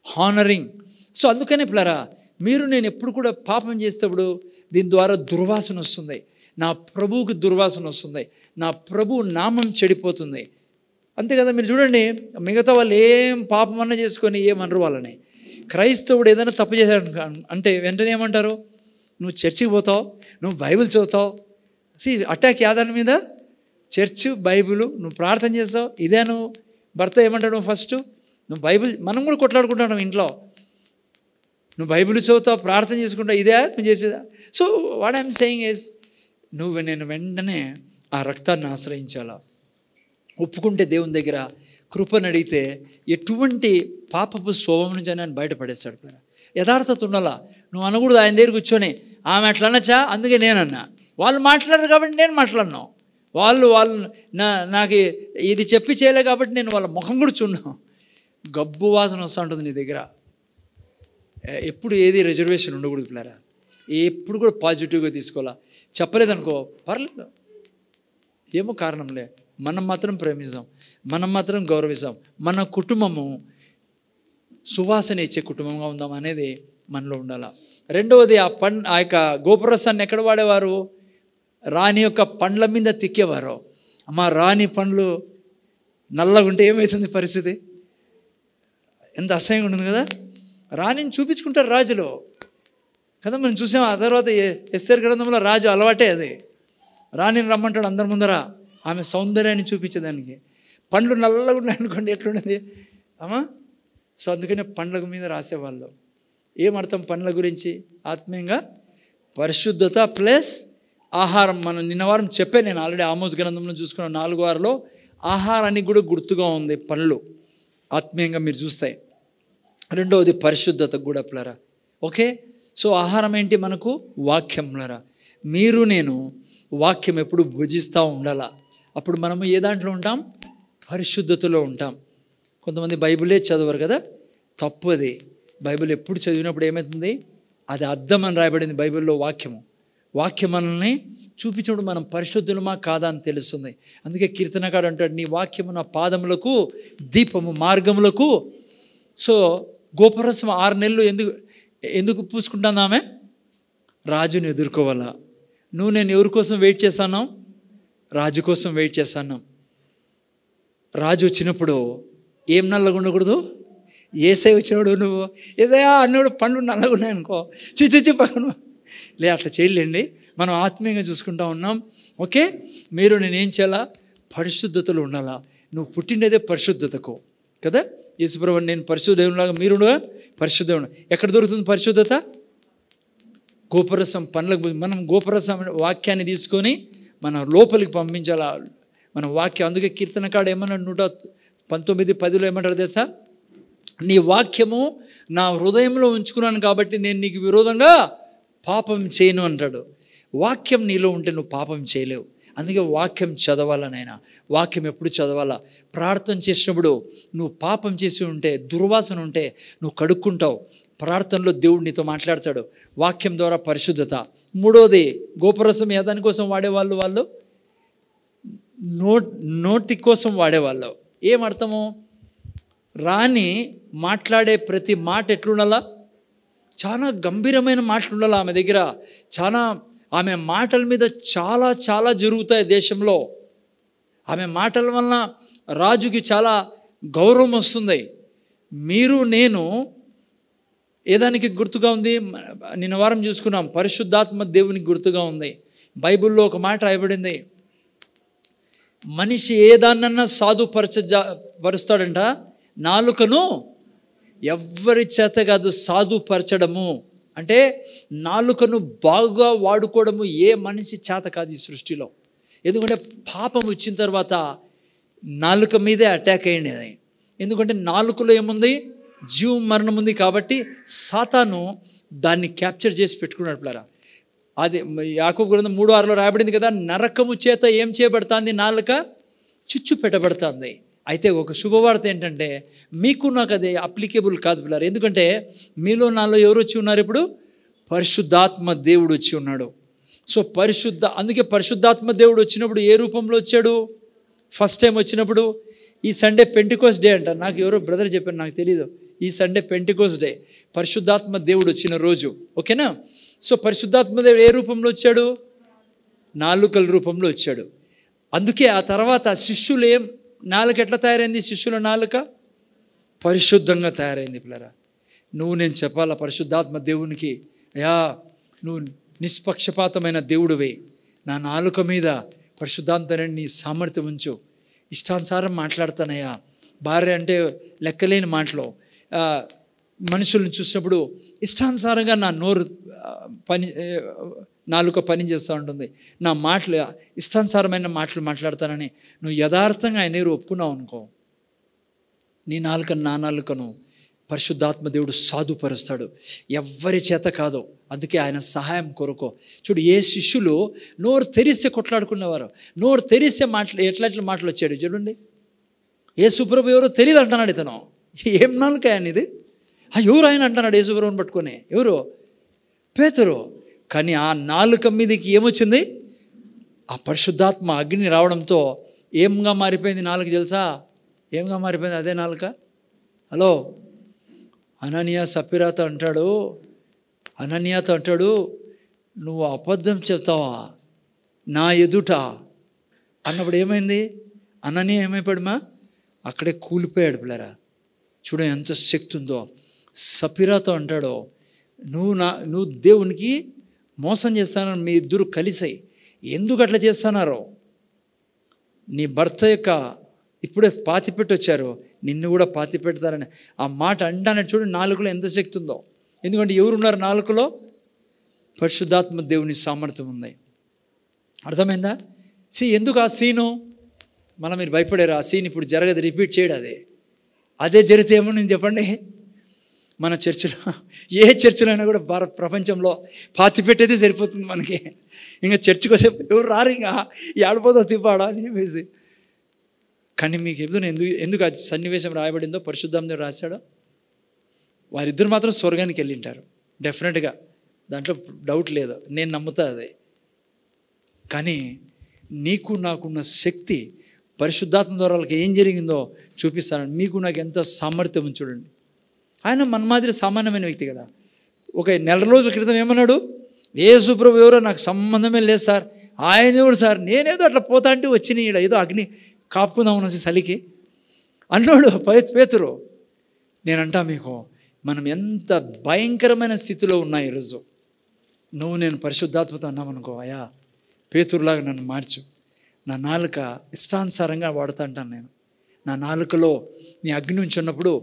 హానరింగ్. సో అందుకనే పిల్లరా, మీరు నేను ఎప్పుడు కూడా పాపం చేసేటప్పుడు దీని ద్వారా దుర్వాసన వస్తుంది, నా ప్రభువుకి దుర్వాసన వస్తుంది, నా ప్రభు నామం చెడిపోతుంది. అంతే కదా. మీరు చూడండి, మిగతా వాళ్ళు ఏం పాపమన్నా చేసుకొని ఏమనరు వాళ్ళని. క్రైస్తవుడు ఏదైనా తప్పు చేశాడు అంటే వెంటనే ఏమంటారు, నువ్వు చర్చికి పోతావు, నువ్వు బైబిల్ చదువుతావు. అటాక్ యాదాని మీద, చర్చ్, బైబిల్, నువ్వు ప్రార్థన చేస్తావు, ఇదే నువ్వు. భర్త ఏమంటాడు, ఫస్ట్ నువ్వు బైబిల్, మనం కూడా కొట్లాడుకుంటాం ఇంట్లో, నువ్వు బైబిల్ చదువుతావు, ప్రార్థన చేసుకుంటావు, ఇదే నువ్వు చేసేదా. So what I'm saying is, నేను వెంటనే ఆ రక్తాన్ని ఆశ్రయించాలా, ఒప్పుకుంటే దేవుని దగ్గర కృపను అడిగితే ఎటువంటి పాపపు స్వభావం నుంచి ఆయన బయటపడేస్తాడు. యథార్థత ఉండాలా. నువ్వు అనకూడదు ఆయన దగ్గర కూర్చొని, ఆమె అట్లా అనొచ్చా అందుకే నేనన్నా, వాళ్ళు మాట్లాడరు కాబట్టి నేను మాట్లాడినాను, వాళ్ళు నాకు ఇది చెప్పి చేయలే కాబట్టి నేను వాళ్ళ ముఖం కూడా చూడను. గబ్బు వాసన వస్తూ ఉంటుంది నీ దగ్గర. ఎప్పుడు ఏది రిజర్వేషన్ ఉండకూడదు పిల్లరా. ఎప్పుడు కూడా పాజిటివ్గా తీసుకోవాలా. చెప్పలేదనుకో పర్లేదు, ఏమో కారణంలే, మనం మాత్రం ప్రేమిస్తాం, మనం మాత్రం గౌరవిస్తాం, మన కుటుంబము సువాసన ఇచ్చే కుటుంబంగా ఉందాం అనేది మనలో ఉండాలి. రెండవది, ఆ యొక్క గోపురసాన్ని ఎక్కడ వాడేవారు, రాణి యొక్క పండ్ల మీద తిక్కేవారు. అమ్మ రాణి పండ్లు నల్లగా ఉంటే ఏమవుతుంది పరిస్థితి, ఎంత అసహ్యంగా ఉంటుంది కదా. రాణిని చూపించుకుంటారు రాజులు కదా, మనం చూసాం. ఆ తర్వాత ఎస్తేరు గ్రంథంలో రాజు అలవాటే అది, రాణిని రమ్మంటాడు అందరి ముందర ఆమె సౌందర్యాన్ని చూపించేదానికి. పండ్లు నల్లగా ఉన్నాయనుకోండి ఎట్లుండేది అమ్మా. సో అందుకనే పండ్ల మీద రాసేవాళ్ళు. ఏమర్థం పండ్ల గురించి, ఆత్మీయంగా పరిశుద్ధత ప్లస్ ఆహారం. మనం నిన్న వారం చెప్పాను నేను ఆల్రెడీ, ఆమోస్ గ్రంథంలో చూసుకున్న 4:6లో ఆహారానికి కూడా గుర్తుగా ఉంది పండ్లు, ఆత్మీయంగా మీరు చూస్తాయి. రెండవది పరిశుద్ధతకు కూడా పిల్లరా. ఓకే, సో ఆహారం ఏంటి మనకు, వాక్యంలరా. మీరు నేను వాక్యం ఎప్పుడు భుజిస్తూ ఉండాలా. అప్పుడు మనము ఏ దాంట్లో ఉంటాం, పరిశుద్ధతలో ఉంటాం. కొంతమంది బైబిలే చదవరు కదా, తప్పు అది. బైబిల్ ఎప్పుడు చదివినప్పుడు ఏమవుతుంది, అది అర్థం అని రాయబడింది బైబిల్లో. వాక్యం మనల్ని చూపించినప్పుడు మనం పరిశుద్ధులమా కాదా అని తెలుస్తుంది. అందుకే కీర్తనకాడు అంటాడు, నీ వాక్యము నా పాదములకు దీపము, మార్గములకు. సో గోపరసం 6 నెలలు ఎందుకు పూసుకుంటాను ఆమె, రాజుని ఎదుర్కోవాలా. నువ్వు నేను ఎవరి కోసం వెయిట్ చేస్తాను, రాజు కోసం వెయిట్ చేస్తాను. రాజు వచ్చినప్పుడు ఏం నల్లగా ఉండకూడదు, ఏసై వచ్చినాడు, నువ్వు ఏసయ్యా అన్నాడు పండ్లు నల్లగా ఉన్నాయనుకో, చిచ్చి పక్కన లే, అట్లా చేయలేండి. మనం ఆత్మీయంగా చూసుకుంటా ఉన్నాం. ఓకే, మీరు నేనేం చేయాలా, పరిశుద్ధతలో ఉండాలా. నువ్వు పుట్టినదే పరిశుద్ధతకు కదా. యేసుప్రభు నేను పరిశుద్ధులాగా మీరు పరిశుద్ధం. ఎక్కడ దొరుకుతుంది పరిశుద్ధత, గోపరసం పండ్లకు. మనం గోపరసం వాక్యాన్ని తీసుకొని మన లోపలికి పంపించాలా మన వాక్యం. అందుకే కీర్తనకాడు ఏమన్నాడు 119:10 ఏమంటాడు తెలుసా, నీ వాక్యము నా హృదయంలో ఉంచుకున్నాను కాబట్టి నేను నీకు విరోధంగా పాపం చేయను అంటాడు. వాక్యం నీలో ఉంటే నువ్వు పాపం చేయలేవు. అందుకే వాక్యం చదవాలా నాయనా. వాక్యం ఎప్పుడు చదవాలా. ప్రార్థన చేసినప్పుడు నువ్వు పాపం చేసి ఉంటే, దుర్వాసన ఉంటే నువ్వు కడుక్కుంటావు. ప్రార్థనలో దేవుడు నీతో మాట్లాడతాడు. వాక్యం ద్వారా పరిశుద్ధత. మూడోది, గోపరసం దానికోసం వాడేవాళ్ళు, వాళ్ళు నోటి కోసం వాడేవాళ్ళు. ఏమర్థము, రాణి మాట్లాడే ప్రతి మాట ఎట్లుండాలా, చాలా గంభీరమైన మాటలు ఉండాలి ఆమె దగ్గర. ఆమె మాటల మీద చాలా చాలా జరుగుతాయి దేశంలో. ఆమె మాటల వలన రాజుకి చాలా గౌరవం వస్తుంది. మీరు నేను ఏదానికి గుర్తుగా ఉంది, నిన్న వారం చూసుకున్నాం, పరిశుద్ధాత్మ దేవునికి గుర్తుగా ఉంది. బైబిల్లో ఒక మాట రాయబడింది, మనిషి ఏదాన్నన్నా పరుస్తాడంట, నాలుకను ఎవ్వరి చేత కాదు సాధుపరచడము. అంటే నాలుకను బాగా వాడుకోవడము ఏ మనిషి చేత కాదు ఈ సృష్టిలో. ఎందుకంటే పాపం వచ్చిన తర్వాత నాలుక మీదే అటాక్ అయ్యింది. ఎందుకంటే నాలుకలో ఏముంది, జీవం మరణం ఉంది. కాబట్టి సాతాను దాన్ని క్యాప్చర్ చేసి పెట్టుకున్నాడు పిల్లరా. అది యాకోబు గ్రంథం 3:6లో రాయబడింది కదా, నరకము చేత ఏం చేయబడుతుంది నాలుక, చిచ్చు పెట్టబడుతుంది. అయితే ఒక శుభవార్త ఏంటంటే మీకు నాకు అది అప్లికేబుల్ కాదు పిల్లలు. ఎందుకంటే మీలో నాలో ఎవరు వచ్చి ఉన్నారు? ఇప్పుడు పరిశుద్ధాత్మ దేవుడు వచ్చి ఉన్నాడు. సో అందుకే పరిశుద్ధాత్మ దేవుడు వచ్చినప్పుడు ఏ రూపంలో వచ్చాడు? ఫస్ట్ టైం వచ్చినప్పుడు ఈ సండే పెంటికోస్ డే అంట. నాకు ఎవరో బ్రదర్ చెప్పారు, నాకు తెలీదు. ఈ సండే పెంటికోస్ డే, పరిశుద్ధాత్మ దేవుడు వచ్చిన రోజు. ఓకేనా? సో పరిశుద్ధాత్మ దేవుడు ఏ రూపంలో వచ్చాడు? నాలుకల రూపంలో వచ్చాడు. అందుకే ఆ తర్వాత శిష్యులు నాలుక ఎట్లా తయారైంది? శిష్యుల నాలుక పరిశుద్ధంగా తయారైంది పిల్లరా. నేను చెప్పాలా పరిశుద్ధాత్మ దేవునికి, అయ్యా నువ్వు నిష్పక్షపాతమైన దేవుడివే, నా నాలుక మీద పరిశుద్ధాంతరాన్ని నీ సామర్థ్యం ఉంచు, ఇష్టానుసారం మాట్లాడతానయ్యా. భార్య అంటే లెక్కలేని మాటలు, మనుషులను చూసినప్పుడు ఇష్టానుసారంగా నా నోరు నాలుక పని చేస్తూ ఉంటుంది, నా మాటలు ఇష్టానుసారమైన మాటలు మాట్లాడతానని నువ్వు యథార్థంగా ఆయన దగ్గర ఒప్పుకున్నావు అనుకో, నీ నాలుకను నా నాలుకను పరిశుద్ధాత్మ దేవుడు సాధుపరుస్తాడు. ఎవ్వరి చేత కాదు. అందుకే ఆయన సహాయం కొరకు. చూడు, ఏ శిష్యులు నోరు తెరిస్తే కొట్లాడుకునేవారు, నోరు తెరిస్తే ఎట్లా మాటలు వచ్చాడు చూడండి. యేసుప్రభు ఎవరో తెలియదు అంటున్నాడు ఇతను. ఏం నాలుక ఆయన ఇది? ఎవరు ఆయన అంటున్నాడు యేసుప్రభుని పట్టుకొని? ఎవరు? పేతురు. కానీ ఆ నాలుక మీదకి ఏమొచ్చింది? ఆ పరిశుద్ధాత్మ అగ్ని రావడంతో ఏంగా మారిపోయింది నాలుక తెలుసా? ఏంగా మారిపోయింది అదే నాలుక? హలో, అననీయ సప్పిరాతో అంటాడు, నువ్వు అబద్ధం చెప్తావా నా ఎదుట అన్నప్పుడు ఏమైంది? అననీయ ఏమైపోయాడుమా? అక్కడే కూలిపోయాడు పిల్లరా. చూడ ఎంత శక్తి ఉందో. సప్పిరాతో అంటాడు, నువ్వు దేవునికి మోసం చేస్తానని మీ ఇద్దరు కలిసాయి, ఎందుకు అట్లా చేస్తున్నారో? నీ భర్త యొక్క ఇప్పుడే పాతిపెట్టి వచ్చారు, నిన్ను కూడా పాతి పెడతారని ఆ మాట అంటానే చూడు. నాలుకలో ఎంత శక్తి ఉందో. ఎందుకంటే ఎవరున్నారు నాలుకలో? పరిశుద్ధాత్మ దేవుని సామర్థ్యం ఉంది. అర్థమైందా? ఎందుకు ఆ సీను? మళ్ళీ మీరు భయపడారు, ఆ సీన్ ఇప్పుడు జరగదు, రిపీట్ చేయడు. అదే జరిగితే ఏమో నేను చెప్పండి. మన చర్చిలో ఏ చర్చిలో అయినా కూడా ప్రపంచంలో పాతి పెట్టేది సరిపోతుంది మనకి. ఇంకా చర్చికి వస్తే ఎవరు రారు, ఇంకా ఏడిపోతా తిప్పాడా అని చెప్పేసి. కానీ మీకు ఎందుకు ఆ సన్నివేశం రాయబడిందో, పరిశుద్ధాత్మ రాశాడో, వారిద్దరు మాత్రం స్వర్గానికి వెళ్ళింటారు డెఫినెట్గా, దాంట్లో డౌట్ లేదు, నేను నమ్ముతా అదే. కానీ నీకు నాకున్న శక్తి పరిశుద్ధాత్మ ద్వారా వాళ్ళకి ఏం జరిగిందో చూపిస్తాను. మీకు నాకు ఎంత సామర్థ్యం చూడండి. ఆయన మన మాదిరి సామాన్యమైన వ్యక్తి కదా. ఒక నెల రోజుల క్రితం ఏమన్నాడు? యేసుప్రభు ఎవరో నాకు సంబంధమే లేదు సార్, ఆయన ఎవరు సార్, నేనేదో అట్లా పోతా అంటే వచ్చిన ఏదో అగ్ని కాపుకుందామని వచ్చి చలికి అన్నాడు పేతురు. నేనంటా మీకు, మనం ఎంత భయంకరమైన స్థితిలో ఉన్నాయి ఈరోజు. నేను పరిశుద్ధాత్మతో అన్నామనుకో, అయ్యా పేతురులాగా నన్ను మార్చు, నా నాలుక ఇష్టానుసారంగా వాడుతా అంటాను నేను. నా నాలుకలో నీ అగ్ని నుంచి ఉన్నప్పుడు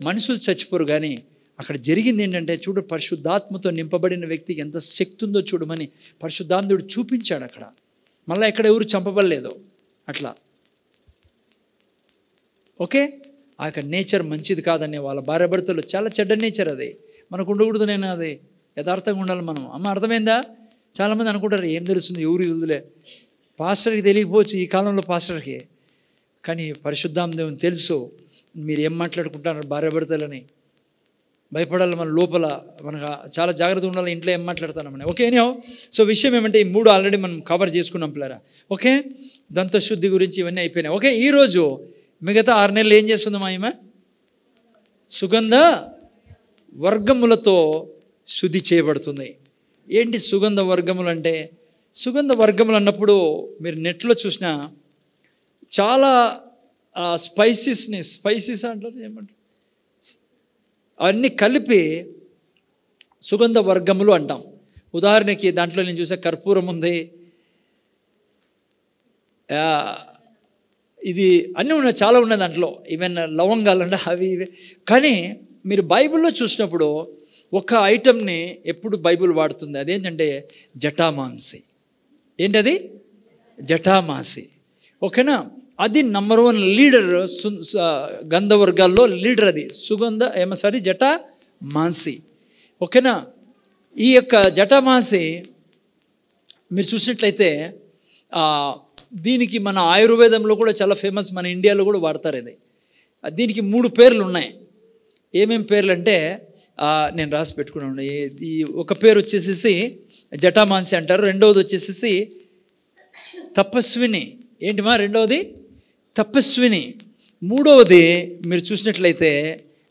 మనుషులు చచ్చిపోరు. కానీ అక్కడ జరిగింది ఏంటంటే చూడు, పరిశుద్ధాత్మతో నింపబడిన వ్యక్తికి ఎంత శక్తి ఉందో చూడమని పరిశుద్ధాత్ముడు చూపించాడు అక్కడ. మళ్ళీ ఎక్కడ ఎవరు చంపబడలేదు అట్లా. ఓకే, ఆ యొక్క నేచర్ మంచిది కాదనే వాళ్ళ భార్య భర్తలు చాలా చెడ్డ నేచర్ అది. మనకు ఉండకూడదు. నేను అది యథార్థంగా ఉండాలి మనం. అమ్మ అర్థమైందా? చాలామంది అనుకుంటారు ఏం తెలుస్తుంది, ఎవరు తెలుదులే, పాస్టర్కి తెలియకపోవచ్చు ఈ కాలంలో పాస్టర్కి. కానీ పరిశుద్ధాత్మ దేవుని తెలుసు. మీరు ఏం మాట్లాడుకుంటున్నారు భార్య భర్తలని భయపడాలి. మన లోపల మనకు చాలా జాగ్రత్తగా ఉండాలి, ఇంట్లో ఏం మాట్లాడుతున్నామని. ఓకే, ఎనీహౌ, సో విషయం ఏమంటే ఈ 3 ఆల్రెడీ మనం కవర్ చేసుకున్నాం పిల్లరా. ఓకే, దంతశుద్ధి గురించి ఇవన్నీ అయిపోయినాయి. ఓకే, ఈరోజు మిగతా 6 నెలలు ఏం చేస్తుంది మా ఈమె? సుగంధ వర్గములతో శుద్ధి చేయబడుతుంది. ఏంటి సుగంధ వర్గములు అంటే? సుగంధ వర్గములు అన్నప్పుడు మీరు నెట్లో చూసినా చాలా స్పైసెస్ అంటారు, ఏమంటారు, అవన్నీ కలిపి సుగంధ వర్గములు అంటాం. ఉదాహరణకి దాంట్లో నేను చూసే కర్పూరం ఉంది, ఇది అన్నీ ఉన్నాయి, చాలా ఉన్నాయి దాంట్లో, ఈవెన్ లవంగాలు అంటే అవి ఇవి. కానీ మీరు బైబిల్లో చూసినప్పుడు ఒక ఐటమ్ని ఎప్పుడు బైబిల్ వాడుతుంది, అదేంటంటే జటామాంసి. ఏంటది? జటామాసి. ఓకేనా? అది నంబర్ 1 లీడర్, గంధవర్గాల్లో లీడర్ అది జటామాసి. ఓకేనా? ఈ యొక్క జటామాసి మీరు చూసినట్లయితే దీనికి మన ఆయుర్వేదంలో కూడా చాలా ఫేమస్, మన ఇండియాలో కూడా వాడతారు ఇది. దీనికి 3 పేర్లు ఉన్నాయి. ఏమేం పేర్లు అంటే నేను రాసి పెట్టుకున్నాను. ఈ ఒక పేరు వచ్చేసేసి జటామాంసి అంటారు, రెండవది వచ్చేసేసి తపస్విని. ఏంటిమా రెండవది? తపస్విని. మూడవది మీరు చూసినట్లయితే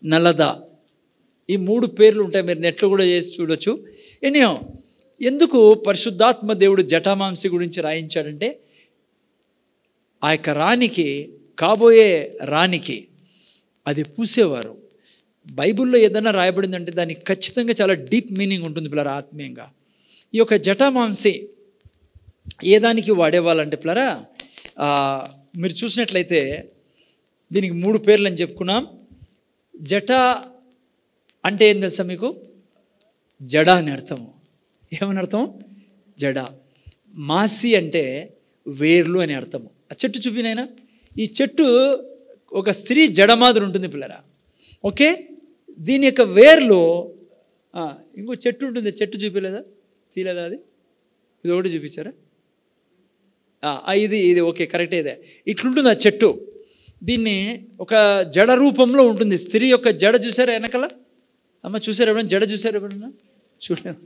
నలద. ఈ 3 పేర్లు ఉంటాయి, మీరు నెట్లో కూడా చేసి చూడొచ్చు. ఎన్నో ఎందుకు పరిశుద్ధాత్మ దేవుడు జటామాంసి గురించి రాయించాడంటే ఆ యొక్క రాణికి, కాబోయే రాణికి అది పూసేవారు. బైబిల్లో ఏదైనా రాయబడిందంటే దానికి ఖచ్చితంగా చాలా డీప్ మీనింగ్ ఉంటుంది పిల్లరా, ఆత్మీయంగా. ఈ యొక్క జటామాంసి ఏ దానికి వాడేవాళ్ళంటే పిల్లరా, మీరు చూసినట్లయితే దీనికి 3 పేర్లు అని చెప్పుకున్నాం. జట అంటే ఏం తెలుసా మీకు? జడ అని అర్థము. ఏమని అర్థం? జడ. మాసి అంటే వేర్లు అని అర్థము. ఆ చెట్టు చూపినైనా, ఈ చెట్టు ఒక స్త్రీ జడ మాదిరి ఉంటుంది పిల్లరా. ఓకే, దీని యొక్క వేర్లు ఇంకో చెట్టు ఉంటుంది. చెట్టు చూపించలేదా? తీలేదా? అది ఇది ఒకటి చూపించారా? ఇది ఓకే, కరెక్టే. ఇదే ఇట్లుంటుంది ఆ చెట్టు. దీన్ని ఒక జడ రూపంలో ఉంటుంది. స్త్రీ యొక్క జడ చూసారా వెనకాల? అమ్మ చూసారు ఎవరైనా జడ? చూసారు ఎవరన్నా? చూడలేదు.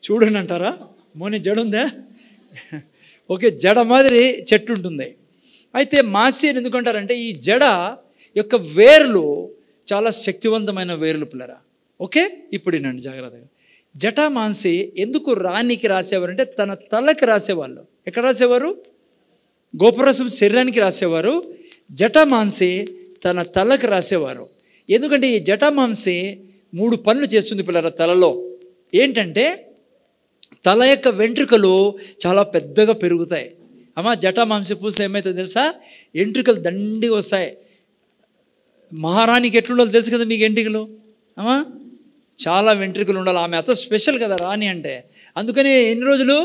చూడండి అంటారా? మోని జడ ఉందా? ఓకే, జడ మాదిరి చెట్టు ఉంటుంది. అయితే మాసి అని ఎందుకంటారంటే ఈ జడ యొక్క వేర్లు చాలా శక్తివంతమైన వేర్లు పిల్లరా. ఓకే, ఇప్పుడు వినండి జాగ్రత్తగా. జటామాంసి ఎందుకు రాణికి రాసేవారంటే తన తలకి రాసేవాళ్ళు. ఎక్కడ రాసేవారు? గోపరసం శరీరానికి రాసేవారు. జటామాంసి తన తలకు రాసేవారు. ఎందుకంటే ఈ జటామాంసి 3 పనులు చేస్తుంది పిల్లరా తలలో. ఏంటంటే తల యొక్క వెంట్రుకలు చాలా పెద్దగా పెరుగుతాయి. అమ్మ జటామాంసి పూస ఏమవుతుందో తెలుసా? వెంట్రుకలు దండిగా వస్తాయి. మహారాణికి ఎట్లుండాలో తెలుసు కదా మీకు ఎంట్రుకలు. అమ్మా చాలా వెంట్రుకలు ఉండాలి. ఆమె అత స్పెషల్ కదా రాణి అంటే. అందుకని ఎన్ని రోజులు?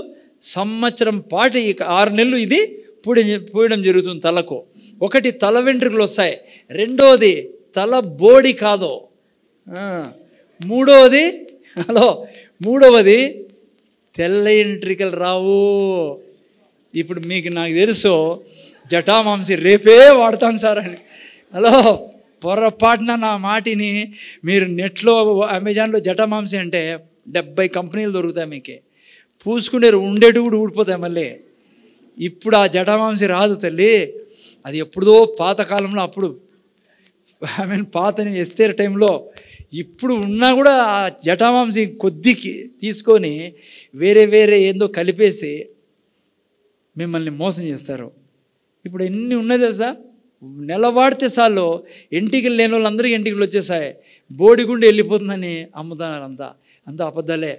సంవత్సరం పాటు 6 నెలలు ఇది పూయడం జరుగుతుంది తలకు. ఒకటి తల వెంట్రుకలు వస్తాయి, రెండోది తల బోడి కాదు, మూడవది తెల్ల వెంట్రుకలు రావు. ఇప్పుడు మీకు నాకు తెలుసు జటామాంసి రేపే వాడతాను సార్ అని. పొరపాటున నా మాటిని మీరు నెట్లో అమెజాన్లో జటామాంసి అంటే 70 కంపెనీలు దొరుకుతాయి మీకే. పూసుకునే ఉండేటి కూడా ఊడిపోతాయి మళ్ళీ. ఇప్పుడు ఆ జటామాంసి రాదు తల్లి. అది ఎప్పుడో పాతకాలంలో, అప్పుడు పాతని ఎస్తేర్ టైంలో. ఇప్పుడు ఉన్నా కూడా ఆ జటామాంసి కొద్దికి తీసుకొని వేరే ఏందో కలిపేసి మిమ్మల్ని మోసం చేస్తారు. ఇప్పుడు ఎన్ని ఉన్నది తెలుసా? నెల వాడితే చాలు ఎంటికలు లేని వాళ్ళందరికీ ఎంటికలు వచ్చేసాయి. బోడిగుండి వెళ్ళిపోతుందని అమ్ముతున్నారు. అంతా అబద్ధాలే.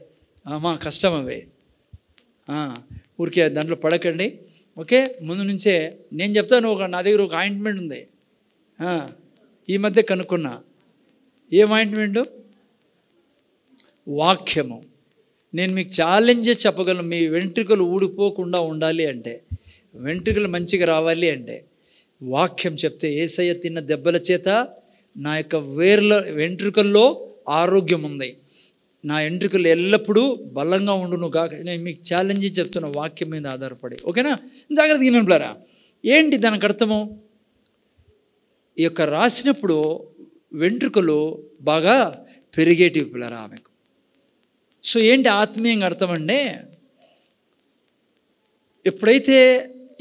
మా కష్టం అవి. ఊరికే దాంట్లో పడకండి. ఓకే, ముందు నుంచే నేను చెప్తాను. నా దగ్గర ఒక ఆయింట్మెంట్ ఉంది, ఈ మధ్య కనుక్కున్నా. ఏం ఆయింట్మెంటు? వాక్యము. నేను మీకు ఛాలెంజ్ చెప్పగలను. మీ వెంట్రుకలు ఊడిపోకుండా ఉండాలి అంటే, వెంట్రుకలు మంచిగా రావాలి అంటే వాక్యం చెప్తే, యేసయ్య తిన్న దెబ్బల చేత నా యొక్క వెంట్రుకల్లో ఆరోగ్యం ఉంది, నా వెంట్రుకలు ఎల్లప్పుడూ బలంగా ఉండును కాక. నేను మీకు ఛాలెంజ్ చెప్తున్న వాక్యం మీద ఆధారపడి. ఓకేనా? జాగ్రత్తగా వినండి. ఏంటి దానికి అర్థము? ఈ యొక్క రాసినప్పుడు వెంట్రుకలు బాగా పెరిగేటివి పిల్లరా ఆమెకు. సో ఏంటి ఆత్మీయంగా అర్థం అంటే, ఎప్పుడైతే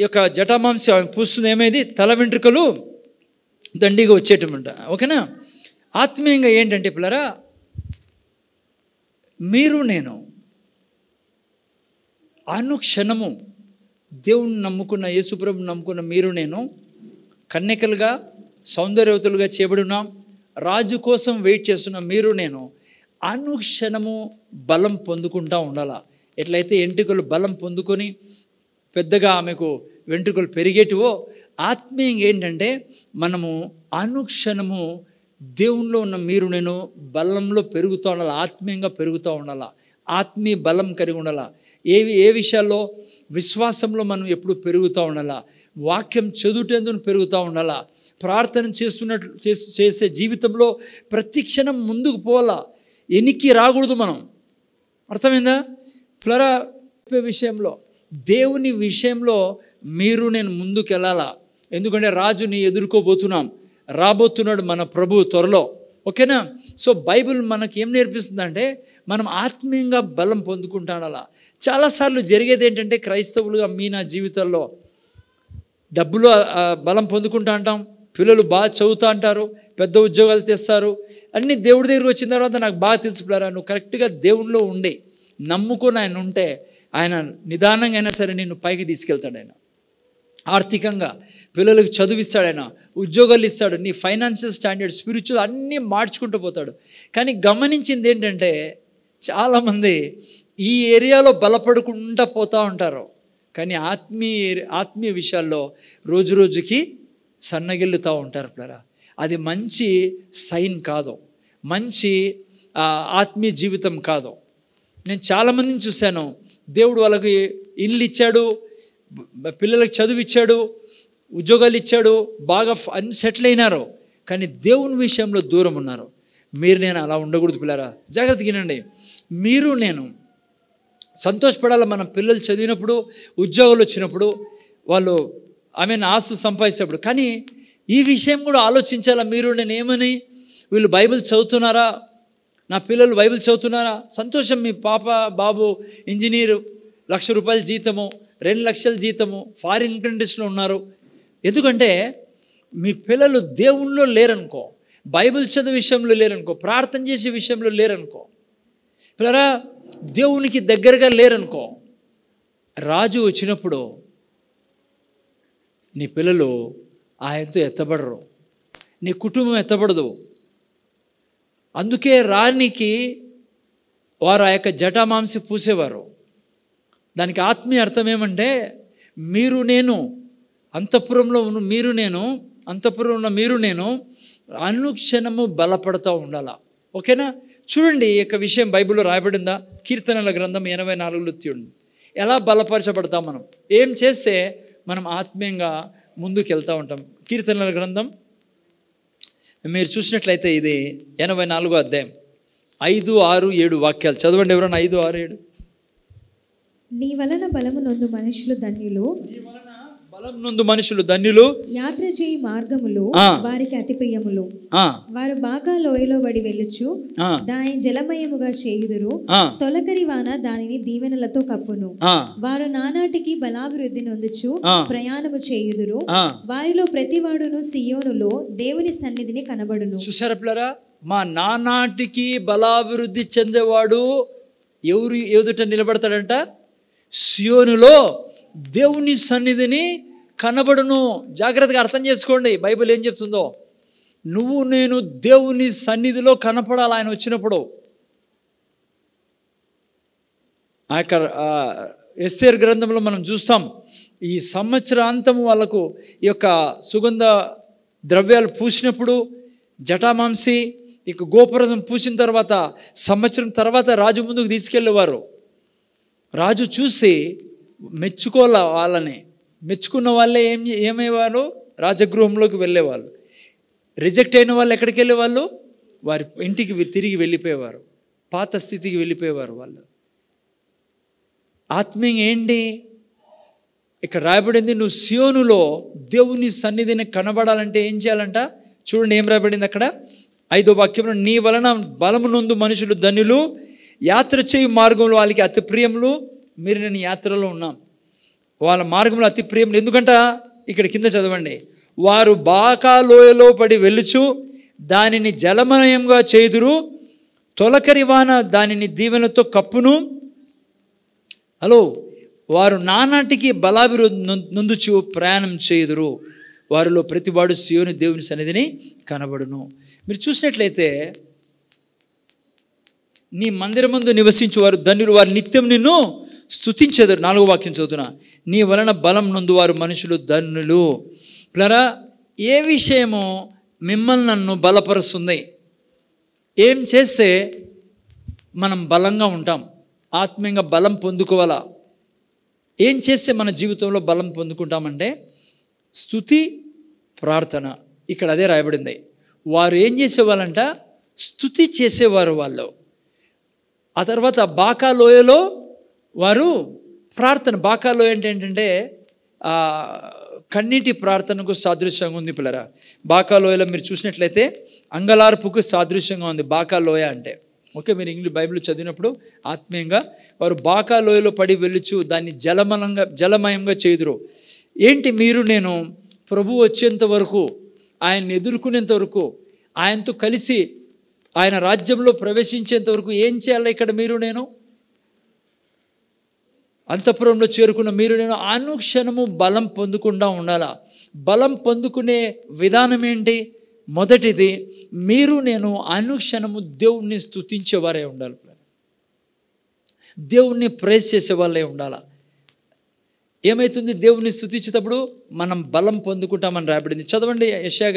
ఈ యొక్క జటామాంసి ఆమె పూస్తుంది ఏమైంది? తల వెంట్రుకలు దండిగా వచ్చేటమంట. ఓకేనా? ఆత్మీయంగా ఏంటంటే పిల్లరా, మీరు నేను అనుక్షణము దేవుని నమ్ముకున్న, యేసుప్రభుని నమ్ముకున్న మీరు నేను కన్యకలుగా సౌందర్యవతులుగా చేయబడున్నాం. రాజు కోసం వెయిట్ చేస్తున్న మీరు నేను అనుక్షణము బలం పొందుకుంటూ ఉండాలా. ఎట్లయితే ఎంట్రుకలు బలం పొందుకొని పెద్దగా ఆమెకు వెంట్రుకలు పెరిగేటివో, ఆత్మీయంగా ఏంటంటే మనము అనుక్షణము దేవునిలో ఉన్న మీరు నేను బలంలో పెరుగుతూ ఉండాలి, ఆత్మీయంగా పెరుగుతూ ఉండాలా, ఆత్మీయ బలం కలిగి ఉండాలా. ఏ విషయాల్లో? విశ్వాసంలో మనం ఎప్పుడు పెరుగుతూ ఉండాలా, వాక్యం చదువుటేందుకు పెరుగుతూ ఉండాలా, ప్రార్థన చేసే జీవితంలో ప్రతి క్షణం ముందుకు పోవాలా, ఎనికి రాకూడదు మనం. అర్థమైందా? ప్లరా విషయంలో దేవుని విషయంలో మీరు నేను ముందుకు వెళ్ళాలా. ఎందుకంటే రాజుని ఎదుర్కోబోతున్నాం, రాబోతున్నాడు మన ప్రభు త్వరలో. ఓకేనా? సో బైబిల్ మనకి ఏం నేర్పిస్తుందంటే మనం ఆత్మీయంగా బలం పొందుకుంటాం. అలా చాలాసార్లు జరిగేది ఏంటంటే క్రైస్తవులుగా నా జీవితంలో డబ్బులు బలం పొందుకుంటా అంటాం, పిల్లలు బాగా చదువుతూ అంటారు, పెద్ద ఉద్యోగాలు తెస్తారు, అన్నీ దేవుడి దగ్గర వచ్చిన తర్వాత నాకు బాగా తెలిసిపోయారా, నువ్వు కరెక్ట్గా దేవుడిలో ఉండి నమ్ముకొని ఆయన ఉంటే ఆయన నిదానంగా అయినా సరే నిన్ను పైకి తీసుకెళ్తాడు. ఆయన ఆర్థికంగా పిల్లలకు చదివిస్తాడు, ఆయన ఉద్యోగాలు ఇస్తాడు, నీ ఫైనాన్షియల్ స్టాండర్డ్ స్పిరిచువల్ అన్నీ మార్చుకుంటూ పోతాడు. కానీ గమనించింది ఏంటంటే చాలామంది ఈ ఏరియాలో బలపడుకుంటూ పోతూ ఉంటారు, కానీ ఆత్మీయ విషయాల్లో రోజు రోజుకి సన్నగిల్లుతూ ఉంటారు పిల్లరా. అది మంచి సైన్ కాదు, మంచి ఆత్మీయ జీవితం కాదు. నేను చాలామందిని చూశాను, దేవుడు వాళ్ళకి ఇల్లు ఇచ్చాడు, పిల్లలకు చదువు ఇచ్చాడు, ఉద్యోగాలు ఇచ్చాడు, బాగా అన్ని సెటిల్ అయినారు, కానీ దేవుని విషయంలో దూరం ఉన్నారు. మీరు నేను అలా ఉండకూడదు పిల్లరా, జాగ్రత్తగా వినండి. మీరు నేను సంతోషపడాలి మన పిల్లలు చదివినప్పుడు, ఉద్యోగాలు వచ్చినప్పుడు, వాళ్ళు ఆస్తులు సంపాదించేటప్పుడు. కానీ ఈ విషయం కూడా ఆలోచించాలా. మీరు నేను ఏమని, వీళ్ళు బైబిల్ చదువుతున్నారా, నా పిల్లలు బైబిల్ చదువుతున్నారా? సంతోషం, మీ పాప బాబు ఇంజనీరు, 1,00,000 రూపాయల జీతము, 2 లక్షల జీతము, ఫారిన్ కంట్రీస్లో ఉన్నారు. ఎందుకంటే మీ పిల్లలు దేవుళ్ళో లేరనుకో, బైబిల్ చదివే విషయంలో లేరనుకో, ప్రార్థన చేసే విషయంలో లేరనుకో, పిల్లరా దేవునికి దగ్గరగా లేరనుకో, రాజు వచ్చినప్పుడు నీ పిల్లలు ఆయనతో ఎత్తబడరు, నీ కుటుంబం ఎత్తబడదు. అందుకే రాణికి వారు ఆ యొక్క జటామాంసి పూసేవారు. దానికి ఆత్మీయ అర్థం ఏమంటే మీరు నేను అంతఃపురంలో ఉన్న మీరు నేను అనుక్షణము బలపడుతూ ఉండాల. ఓకేనా? చూడండి, ఈ యొక్క విషయం బైబిల్లో రాయబడిందా? కీర్తనల గ్రంథం 84లో తీయండి. ఎలా బలపరచబడతాం మనం, ఏం చేస్తే మనం ఆత్మీయంగా ముందుకు వెళ్తూ ఉంటాం. కీర్తనల గ్రంథం మీరు చూసినట్లయితే ఇది 84వ అధ్యాయం 5, 6, 7 వాక్యాలు చదవండి. ఎవరైనా 5, 6, 7.
నీ వలన బలము నొందు మనుషులు ధన్యులు, యాత్ర చేయి మార్గములు వారికి అతి ప్రియములు. వారు బాగా లోయలో బడి వెళ్ళుచు దాని జలమయముగా చేయుదురు, తొలకరి వాన దానిని దీవెనలతో కప్పును. వారు నానాటికి బలాభివృద్ధి నొందుచు ప్రయాణము చేయుదురు, వారిలో ప్రతివాడును సియోనులో దేవుని సన్నిధిని కనబడును.
చూసారా పిల్లరా, మా నానాటికి బలాభివృద్ధి చెందేవాడు ఎవరు ఎదుట నిలబడతాడంట? సియోనులో దేవుని సన్నిధిని కనబడును. జాగ్రత్తగా అర్థం చేసుకోండి, బైబిల్ ఏం చెప్తుందో. నువ్వు నేను దేవుని సన్నిధిలో కనపడాలి ఆయన వచ్చినప్పుడు. ఆ యొక్క ఎస్తేరు గ్రంథంలో మనం చూస్తాం, ఈ సంవత్సరాంతం వాళ్ళకు ఈ యొక్క సుగంధ ద్రవ్యాలు పూసినప్పుడు జటామాంసి ఇక గోపురం పూసిన తర్వాత సంవత్సరం తర్వాత రాజు ముందుకు తీసుకెళ్ళేవారు. రాజు చూసి మెచ్చుకోవాలి వాళ్ళని, మెచ్చుకున్న వాళ్ళే ఏమయ్యేవారు? రాజగృహంలోకి వెళ్ళేవాళ్ళు. రిజెక్ట్ అయిన వాళ్ళు ఎక్కడికి వెళ్ళేవాళ్ళు? వారి ఇంటికి తిరిగి వెళ్ళిపోయేవారు, పాత స్థితికి వెళ్ళిపోయేవారు వాళ్ళు. ఆత్మీయంగా ఏంటి ఇక్కడ రాయబడింది? నువ్వు సియోనులో దేవుని సన్నిధిని కనబడాలంటే ఏం చేయాలంట? చూడండి ఏం రాయబడింది అక్కడ 5వ వాక్యంలో. నీ వలన బలము నొందు మనుషులు ధన్యులు, యాత్ర చేయు మార్గంలో వాళ్ళకి అతి ప్రియములు. మీరు నేను యాత్రలో ఉన్నాం, వాళ్ళ మార్గంలో అతి ప్రియములు. ఎందుకంట ఇక్కడ కింద చదవండి, వారు బాకా లోయలో పడి వెళ్ళుచు దానిని జలమయంగా చేదురు, తొలకరి వాన దానిని దీవెనతో కప్పును. హలో, వారు నానాటికి బలాభివృద్ధి నొందుచు ప్రయాణం చేయుదురు, వారిలో ప్రతివాడు సియోను దేవుని సన్నిధిని కనబడును. మీరు చూసినట్లయితే నీ మందిరమందు నివసించు వారు ధన్యులు, వారు నిత్యం నిన్ను స్తుతించెదరు. 4వ వాక్యం చదువుతున్నా, నీ వలన బలం నొందు వారు మనుషులు ధన్యులు. ప్లరా, ఏ విషయము మిమ్మల్ని నన్ను బలపరుస్తుంది? ఏం చేస్తే మనం బలంగా ఉంటాం, ఆత్మీయంగా బలం పొందుకోవాలా? ఏం చేస్తే మన జీవితంలో బలం పొందుకుంటామంటే స్తుతి, ప్రార్థన. ఇక్కడ అదే రాయబడింది. వారు ఏం చేసేవాళ్ళంట? స్తుతి చేసేవారు వాళ్ళు. ఆ తర్వాత బాకా లోయలో వారు ప్రార్థన బాకాలో ఏంటంటే కన్నీటి ప్రార్థనకు సాదృశ్యంగా ఉంది పిల్లరా. బాకాలోయలో మీరు చూసినట్లయితే అంగలార్పుకు సాదృశ్యంగా ఉంది బాకాలోయ అంటే. ఓకే, మీరు ఇంగ్లీష్ బైబిల్ చదివినప్పుడు ఆత్మీయంగా వారు బాకాలోయలో పడి వెళ్ళుచు దాన్ని జలమయంగా చేదురు. ఏంటి, మీరు నేను ప్రభు వచ్చేంత వరకు, ఆయన్ని ఎదుర్కొనేంత వరకు, ఆయనతో కలిసి ఆయన రాజ్యంలో ప్రవేశించేంత వరకు ఏం చేయాలి? ఇక్కడ మీరు నేను అంతఃపురంలో చేరుకున్న మీరు నేను అనుక్షణము బలం పొందకుండా ఉండాలా. బలం పొందుకునే విధానం ఏంటి? మొదటిది, మీరు నేను అనుక్షణము దేవుణ్ణి స్తుతించేవారే ఉండాలి, దేవుణ్ణి ప్రైజ్ చేసే వాళ్ళే ఉండాలా. ఏమవుతుంది? దేవుణ్ణి స్తుతించేటప్పుడు మనం బలం పొందుకుంటామని రాయబడింది. చదవండి యెషయా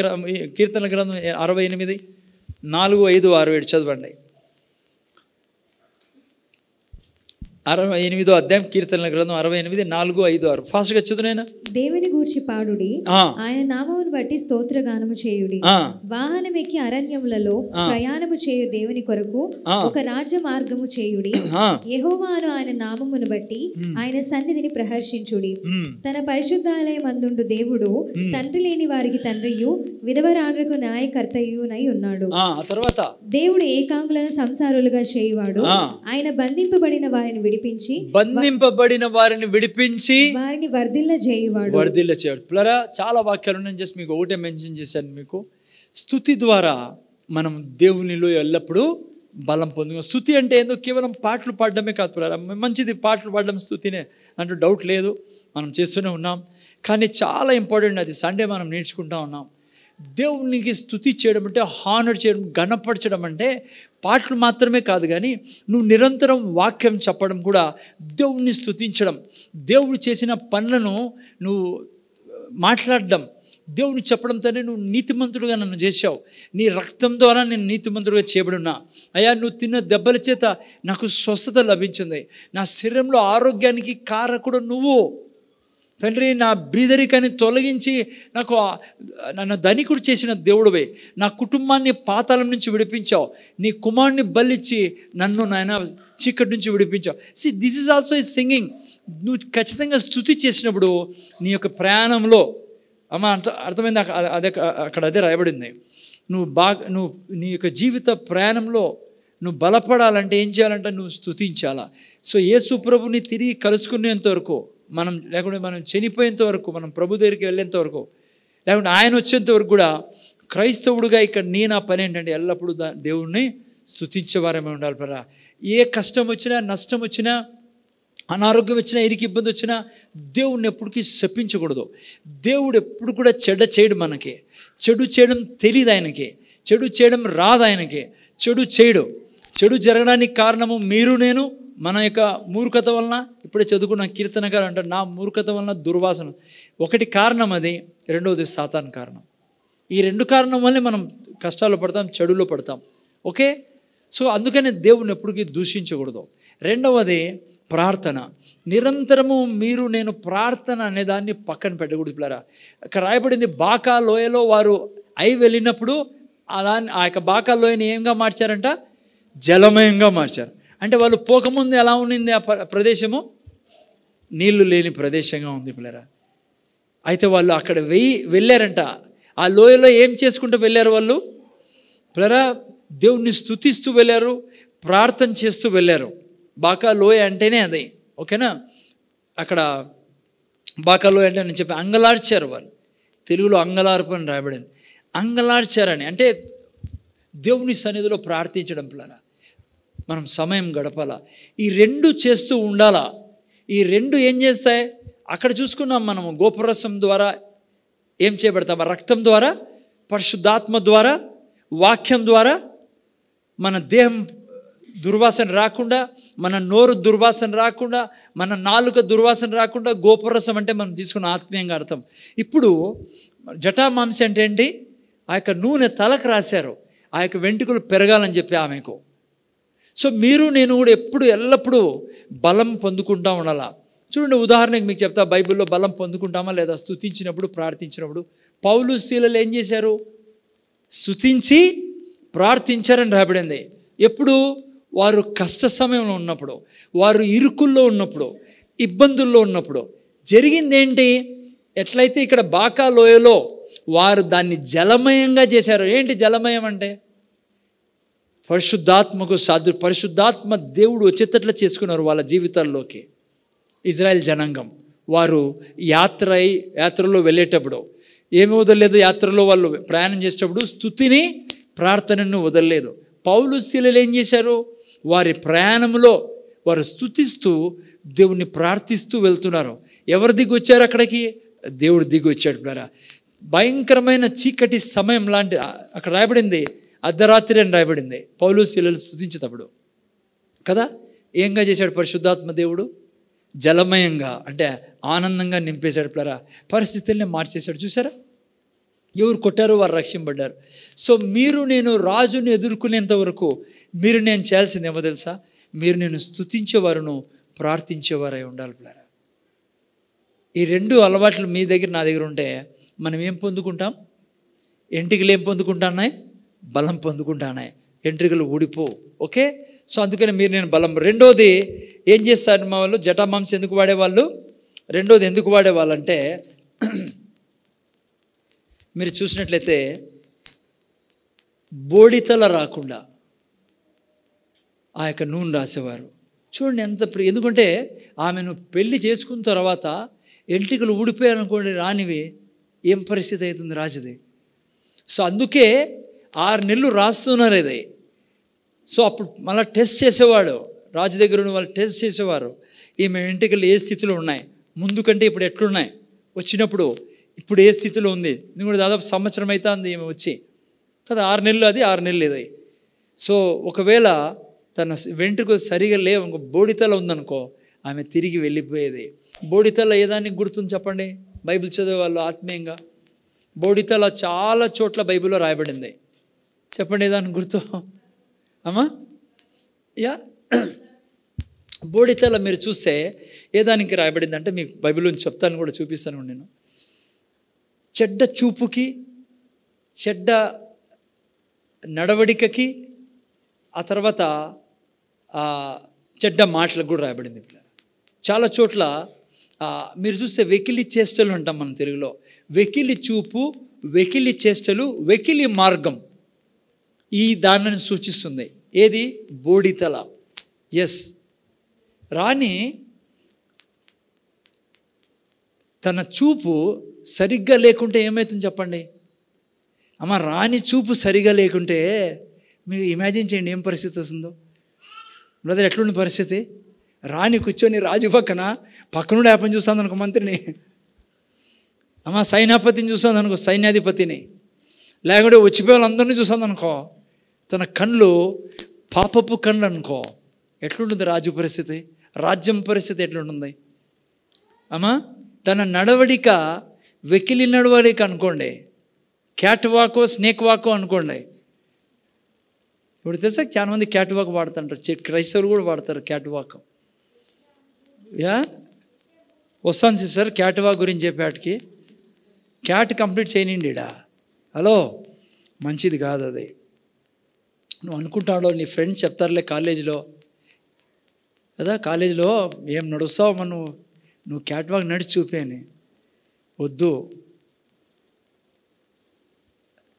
కీర్తన గ్రంథం 68, 4, 5, 6, 7 చదవండి. 68వ అధ్యాయం కీర్తనల గ్రంథం 68, 4, 5, 6 ఫాస్ట్గా చదువునైనా.
దేవుని గూర్చి పాడుడి, ఆయన నామమును బట్టి స్తోత్రగానము చేయుడి. వాహనం ఎక్కి అరణ్యములలో ప్రయాణము చేయు దేవుని కొరకు ఒక రాజ్య మార్గము చేయుడి. యెహోవాను ఆయన నామమును బట్టి ఆయన సన్నిధిని ప్రహర్షించుడి. తన పరిశుద్ధాలయమందుండు దేవుడు తండ్రి లేని వారికి తండ్రియు విధవరాండ్రకు న్యాయకర్తయునై ఉన్నాడు.
తర్వాత
దేవుడు ఏకాంగులను సంసారులుగా చేయువాడు. ఆయన బంధింపబడిన వారిని విడిపించి వారిని వర్ధిల్ల చేయువాడు.
ప్లరా చాలా వాక్యాలు ఉన్నాయి, జస్ట్ మీకు ఒకటే మెన్షన్ చేశాను. మీకు స్తుతి ద్వారా మనం దేవునిలో ఎల్లప్పుడూ బలం పొందుతాం. స్తుతి అంటే ఏందో కేవలం పాటలు పాడడమే కాదు ప్లరా. మంచిది, పాటలు పాడడం స్తుతినే అంటూ డౌట్ లేదు, మనం చేస్తూనే ఉన్నాం. కానీ చాలా ఇంపార్టెంట్ అది. సండే మనం నేర్చుకుంటా ఉన్నాం. దేవునికి స్తుతి చేయడం అంటే హానర్ చేయడం, గణపరచడం అంటే పాటలు మాత్రమే కాదు, కానీ నువ్వు నిరంతరం వాక్యం చెప్పడం కూడా దేవుణ్ణి స్తుతించడం. దేవుడు చేసిన పనులను నువ్వు మాట్లాడడం, దేవుని చెప్పడంతోనే నువ్వు నీతిమంతుడుగా నన్ను చేశావు, నీ రక్తం ద్వారా నేను నీతిమంతుడుగా చేయబడున్నా. అయ్యా, నువ్వు తిన్న దెబ్బల చేత నాకు స్వస్థత లభించింది, నా శరీరంలో ఆరోగ్యానికి కారకుడు నువ్వు తండ్రి. నా బీదరికాన్ని తొలగించి నన్ను ధనికుడు చేసిన దేవుడివే. నా కుటుంబాన్ని పాతాళం నుంచి విడిపించావు, నీ కుమారుని బలిచ్చి నన్ను నాయన చీకటి నుంచి విడిపించావు. దిస్ ఈజ్ ఆల్సో ఈ సింగింగ్. నువ్వు ఖచ్చితంగా స్తుతి చేసినప్పుడు నీ యొక్క ప్రయాణంలో అర్థమైంది, అక్కడ అదే రాయబడింది. నువ్వు నీ యొక్క జీవిత ప్రయాణంలో నువ్వు బలపడాలంటే ఏం చేయాలంటే నువ్వు స్తుతించాలా. సో యేసు ప్రభుని తిరిగి కలుసుకునేంత వరకు లేకుంటే మనం చనిపోయేంత వరకు, మనం ప్రభు దగ్గరికి వెళ్ళేంత వరకు, లేకుంటే ఆయన వచ్చేంత వరకు కూడా క్రైస్తవుడుగా ఇక్కడ నా పని ఏంటంటే ఎల్లప్పుడూ దేవుణ్ణి స్తుతించేవారమే ఉండాలి పరా. ఏ కష్టం వచ్చినా, నష్టం వచ్చినా, అనారోగ్యం వచ్చినా, ఇరికి ఇబ్బంది వచ్చినా దేవుణ్ణి ఎప్పటికీ శపించకూడదు. దేవుడు ఎప్పుడు కూడా చెడ్డ చేయడు. మనకి చెడు చేయడం తెలియదు ఆయనకి, చెడు చేయడం రాదు ఆయనకి. చెడు జరగడానికి కారణము మీరు నేను మన యొక్క మూర్ఖత వలన. ఇప్పుడే చదువుకున్న కీర్తనకారు అంటారు, నా మూర్ఖత వలన దుర్వాసన. ఒకటి కారణం అది, రెండవది సాతాను కారణం. ఈ రెండు కారణం వల్లే మనం కష్టాలు పడతాం, చెడులో పడతాం. ఓకే, సో అందుకనే దేవుని ఎప్పటికీ దూషించకూడదు. రెండవది ప్రార్థన. నిరంతరము మీరు నేను ప్రార్థన అనేదాన్ని పక్కన పెట్టకూడదు పిల్లరా. అక్కడ రాయబడింది, బాకా లోయలో వారు వెళ్ళినప్పుడు ఆ యొక్క బాకా లోయని ఏంగా మార్చారంట? జలమయంగా మార్చారు. అంటే వాళ్ళు పోకముందు ఎలా ఉండింది ఆ ప్రదేశము? నీళ్లు లేని ప్రదేశంగా ఉంది పిల్లరా. అయితే వాళ్ళు అక్కడ వెళ్ళారంట. ఆ లోయలో ఏం చేసుకుంటూ వెళ్ళారు వాళ్ళు పిల్లరా? దేవుణ్ణి స్తుతిస్తూ వెళ్ళారు, ప్రార్థన చేస్తూ వెళ్ళారు. బాకా లోయ అంటేనే అది. ఓకేనా? అక్కడ బాకా లోయ అంటే నేను చెప్పి అంగలార్చారు వాళ్ళు. తెలుగులో అంగలార్పు అని రాయబడింది. అంగలార్చారని అంటే దేవుని సన్నిధిలో ప్రార్థించడం పిల్లరా. మనం సమయం గడపాలా. ఈ రెండు చేస్తూ ఉండాలా. ఈ రెండు ఏం చేస్తాయి? అక్కడ చూసుకున్నాం మనము. గోపరసం ద్వారా ఏం చేయబడతాం? రక్తం ద్వారా, పరిశుద్ధాత్మ ద్వారా, వాక్యం ద్వారా మన దేహం దుర్వాసన రాకుండా, మన నోరు దుర్వాసన రాకుండా, మన నాలుక దుర్వాసన రాకుండా గోపరసం అంటే మనం తీసుకున్న ఆత్మీయంగా అర్థం. ఇప్పుడు జటామాంసి అంటే ఏంటి? ఆ యొక్క నూనె తలకు రాశారు, ఆ యొక్క వెంట్రుకలు పెరగాలని చెప్పి ఆమెకు. సో మీరు నేను కూడా ఎల్లప్పుడూ బలం పొందుకుంటూ ఉండాలా. చూడండి, ఉదాహరణకు మీకు చెప్తా. బైబిల్లో బలం పొందుకుంటామా లేదా? స్తుతించినప్పుడు, ప్రార్థించినప్పుడు. పౌలు శీలలు ఏం చేశారు? స్తుతించి ప్రార్థించారని రాబడింది. ఎప్పుడు? వారు కష్ట సమయంలో ఉన్నప్పుడు, వారు ఇరుకుల్లో ఉన్నప్పుడు, ఇబ్బందుల్లో ఉన్నప్పుడు జరిగింది ఏంటి? ఎట్లయితే ఇక్కడ బాకా లోయలో వారు దాన్ని జలమయంగా చేశారు. ఏంటి జలమయం అంటే? పరిశుద్ధాత్మ దేవుడు వచ్చేటట్లు చేసుకున్నారు వాళ్ళ జీవితాల్లోకి. ఇజ్రాయెల్ జనాంగం వారు యాత్రలో వెళ్ళేటప్పుడు ఏమి వదలలేదు. యాత్రలో వాళ్ళు ప్రయాణం చేసేటప్పుడు స్తుతిని ప్రార్థనను వదలలేదు. పౌలు శీలలు ఏం చేశారు? వారి ప్రయాణంలో వారు స్తుతిస్తూ దేవుణ్ణి ప్రార్థిస్తూ వెళ్తున్నారు. ఎవరు దిగి వచ్చారు అక్కడికి? దేవుడు దిగి వచ్చాడు. భయంకరమైన చీకటి సమయం లాంటి, అక్కడ రాయబడింది అర్ధరాత్రి అని రాయబడింది. పౌలు శీలలు స్తుతించేటప్పుడు కదా ఏంగా చేశాడు పరిశుద్ధాత్మ దేవుడు? జలమయంగా, అంటే ఆనందంగా నింపేశాడు. పరిస్థితుల్ని మార్చేశాడు. చూసారా? ఎవరు కొట్టారో వారు రక్షింపడ్డారు. సో మీరు నేను రాజును ఎదుర్కొనేంత వరకు మీరు నేను చేయాల్సింది ఏమో తెలుసా? మీరు నేను స్తుతించేవారును ప్రార్థించేవారై ఉండాలి. ఈ రెండు అలవాట్లు మీ దగ్గర నా దగ్గర ఉంటే మనం ఏం పొందుకుంటాం? ఎంట్రికలు ఏం పొందుకుంటున్నాయి? బలం పొందుకుంటున్నాయి. ఎంట్రికలు ఊడిపో. ఓకే, సో అందుకని మీరు నేను బలం. రెండోది ఏం చేస్తారు మా వాళ్ళు? జటామాంసం ఎందుకు వాడేవాళ్ళు? రెండోది ఎందుకు వాడేవాళ్ళంటే మీరు చూసినట్లయితే బోడితల రాకుండా ఆ యొక్క నూనె రాసేవారు. చూడండి ఎంత ఎందుకంటే ఆమెను పెళ్లి చేసుకున్న తర్వాత ఎంట్రికలు ఊడిపోయారనుకోండి, రానివి ఏం పరిస్థితి అవుతుంది రాజుది. సో అందుకే 6 నెలలు రాస్తున్నారు ఇది. సో అప్పుడు మళ్ళీ టెస్ట్ చేసేవాడు రాజు దగ్గర ఉన్న వాళ్ళు. టెస్ట్ చేసేవారు ఈమె ఎంట్రికలు ఏ స్థితిలో ఉన్నాయి, ముందు కంటే ఇప్పుడు ఎట్లున్నాయి, వచ్చినప్పుడు ఇప్పుడు ఏ స్థితిలో ఉంది. ఎందుకంటే దాదాపు సంవత్సరం అవుతుంది ఈమె వచ్చి కదా. 6 నెలలు అది, 6 నెలలు ఇది. సో ఒకవేళ తన వెంట్రుకలు సరిగా లేవు, ఇంకో బోడితల ఉందనుకో, ఆమె తిరిగి వెళ్ళిపోయేది. బోడితల ఏదానికి గుర్తుంది చెప్పండి? బైబిల్ చదివే వాళ్ళు ఆత్మీయంగా బోడితల చాలా చోట్ల బైబిల్లో రాయబడింది. చెప్పండి ఏదానికి గుర్తు అమ్మా? యా, బోడితల మీరు చూస్తే ఏదానికి రాయబడింది అంటే మీకు బైబిల్లో చెప్తాను, కూడా చూపిస్తాను నేను. చెడ్డ చూపుకి, చెడ్డ నడవడికకి, ఆ తర్వాత చెడ్డ మాటలకు కూడా రాయబడింది. చాలా చోట్ల మీరు చూస్తే వెకిలి చేష్టలు అంటాం మనం తెలుగులో. వెకిలి చూపు, వెకిలి చేష్టలు, వెకిలి మార్గం, ఈ దానిని సూచిస్తుంది. ఏది? బోడితల. ఎస్, రాణి తన చూపు సరిగ్గా లేకుంటే ఏమవుతుంది చెప్పండి? అమ్మ, రాణి చూపు సరిగా లేకుంటే మీరు ఇమాజిన్ చేయండి ఏం పరిస్థితి వస్తుందో. బ్రదర్, ఎట్లుండి పరిస్థితి? రాణి కూర్చొని రాజు పక్కనుండి యాపని చూస్తాను అనుకో మంత్రిని, అమ్మ సైన్యాపతిని చూస్తాను అనుకో సైన్యాధిపతిని, లేకుంటే వచ్చిపోయే వాళ్ళందరినీ చూస్తాను అనుకో, తన కళ్ళు పాపపు కళ్ళు అనుకో, ఎట్లుంటుంది రాజు పరిస్థితి? రాజ్యం పరిస్థితి ఎట్లుంటుంది? అమ్మా, తన నడవడిక వెకిలి నడవడిక అనుకోండి, క్యాట్ వాకో స్నేక్ వాకో అనుకోండి. ఇప్పుడు తెలుసా చాలా మంది క్యాట్ వాక్ వాడుతుంటారు, క్రైస్తవులు కూడా వాడతారు క్యాట్ వాక్. యా, వస్తాను సిస్టర్ క్యాట్ వాక్ గురించి చెప్పేటికి. క్యాట్ కంప్లీట్ చేయనండి ఇడా. హలో, మంచిది కాదు అది. నువ్వు అనుకుంటాడో నీ ఫ్రెండ్స్ చెప్తారులే కాలేజీలో కదా, కాలేజీలో ఏం నడుస్తావు మన నువ్వు క్యాట్ వాక్ నడిచి చూపేని. వద్దు,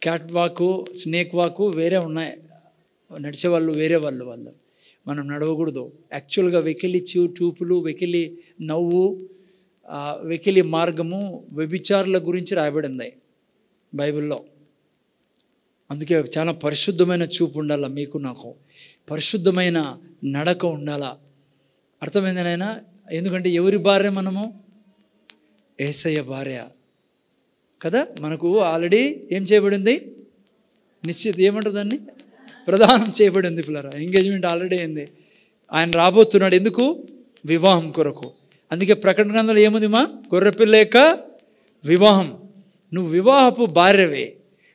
క్యాట్ వాకు స్నేక్ వాకు వేరే ఉన్నాయి, నడిచేవాళ్ళు వేరే వాళ్ళు మనం నడవకూడదు. యాక్చువల్గా వెకిలి చూపులు, వెకిలి నవ్వు, వెకిలి మార్గము, వ్యభిచారుల గురించి రాయబడింది బైబిల్లో. అందుకే చాలా పరిశుద్ధమైన చూపు ఉండాలా మీకు నాకు, పరిశుద్ధమైన నడక ఉండాలా. అర్థమైంది నాయనా? ఎందుకంటే ఎవరి భార్య మనము? యేసయ్య భార్య కదా. మనకు ఆల్రెడీ ఏం చేయబడింది? నిశ్చిత ఏమంటారు దాన్ని? ప్రదానం చేయబడింది పిల్లరా. ఎంగేజ్మెంట్ ఆల్రెడీ అయింది. ఆయన రాబోతున్నాడు. ఎందుకు? వివాహం కొరకు. అందుకే ప్రకటన గ్రంథంలో ఏముంది? మా గొర్రెపిల్ల యొక్క వివాహం. నువ్వు వివాహపు భార్యవే,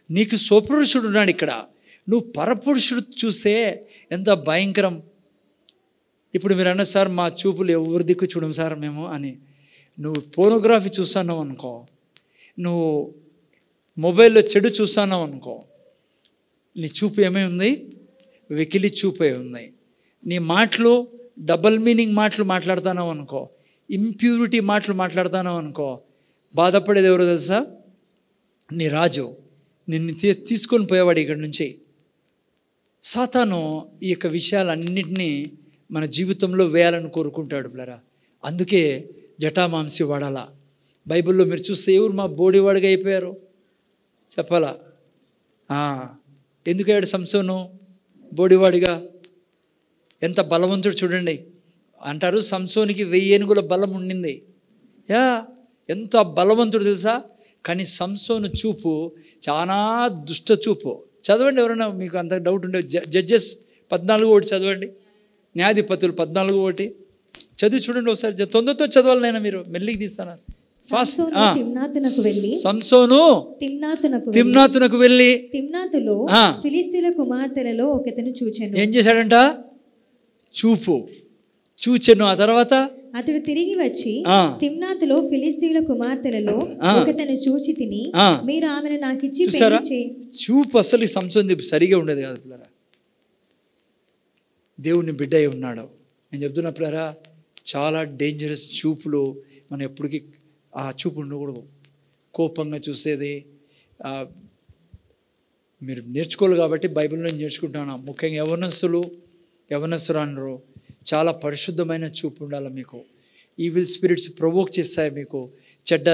నీకు స్వపురుషుడు ఉన్నాడు ఇక్కడ. నువ్వు పరపురుషుడు చూస్తే ఎంత భయంకరం. ఇప్పుడు మీరు అన్న సార్ మా చూపులు ఎవరి దిక్కు చూడం సార్ మేము అని. నువ్వు పోర్నోగ్రఫీ చూస్తున్నావు అనుకో, నువ్వు మొబైల్లో చెడు చూస్తున్నావు అనుకో, నీ చూపు ఏమై ఉంది? వెకిలి చూపే ఉంది. నీ మాటలు డబల్ మీనింగ్ మాటలు మాట్లాడుతున్నావు అనుకో, ఇంప్యూరిటీ మాటలు మాట్లాడతాను అనుకో, బాధపడేది ఎవరో తెలుసా? నీ రాజు, నిన్ను తీసుకొని పోయేవాడు ఇక్కడి నుంచి. సాతాను ఈ యొక్క విషయాలన్నింటినీ మన జీవితంలో వేయాలని కోరుకుంటాడు పిల్లరా. అందుకే జటామాంసి వాడాలా. బైబిల్లో మీరు చూస్తే ఎవరు మా బోడివాడిగా అయిపోయారు చెప్పాలా? ఎందుకయ్యాడు సంసోను బోడివాడిగా? ఎంత బలవంతుడు చూడండి. అంటారు సంసోనికి 1000 ఏనుగుల బలం ఉండింది. ఎంత బలవంతుడు తెలుసా? కానీ సంసోను చూపు చాలా దుష్ట చూపు. చదవండి ఎవరైనా, మీకు అంత డౌట్ ఉండే జడ్జెస్ 14:1 చదవండి, న్యాయాధిపతులు 14:1 చదివి చూడండి ఒకసారి. తొందరతో చదవాలి, నేను మీరు మెల్లికి తీస్తాను. సంసోను తిమ్నాతునకు వెళ్ళి
తిమ్నాతులో ఫిలిష్తీయుల కుమార్తెలలో ఒకతను చూచెను.
ఏం చేశాడంట? చూచెను. ఆ తర్వాత
అతడు తిరిగి వచ్చి తిమ్నాతులో ఫిలిష్తీయుల కుమార్తెలలో ఒకతను చూచి తిని, మీరు ఆమెను నాకు ఇచ్చి పెళ్లి చేయండి.
చూపు అసలు సంసోను సరిగా ఉండేది కాదు పిల్లరా. దేవుని బిడ్డ అయి ఉన్నాడు. నేను చెప్తున్నా పిల్లరా, చాలా డేంజరస్ చూపులు. మనం ఎప్పటికీ ఆ చూపు ఉండకూడదు. కోపంగా చూసేది మీరు నేర్చుకోవాలి కాబట్టి బైబిల్లో నేర్చుకుంటాను. ముఖ్యంగా యవనస్తురాండ్రు చాలా పరిశుద్ధమైన చూపు ఉండాలి మీకు. ఈవిల్ స్పిరిట్స్ ప్రొవోక్ చేస్తాయి మీకు చెడ్డ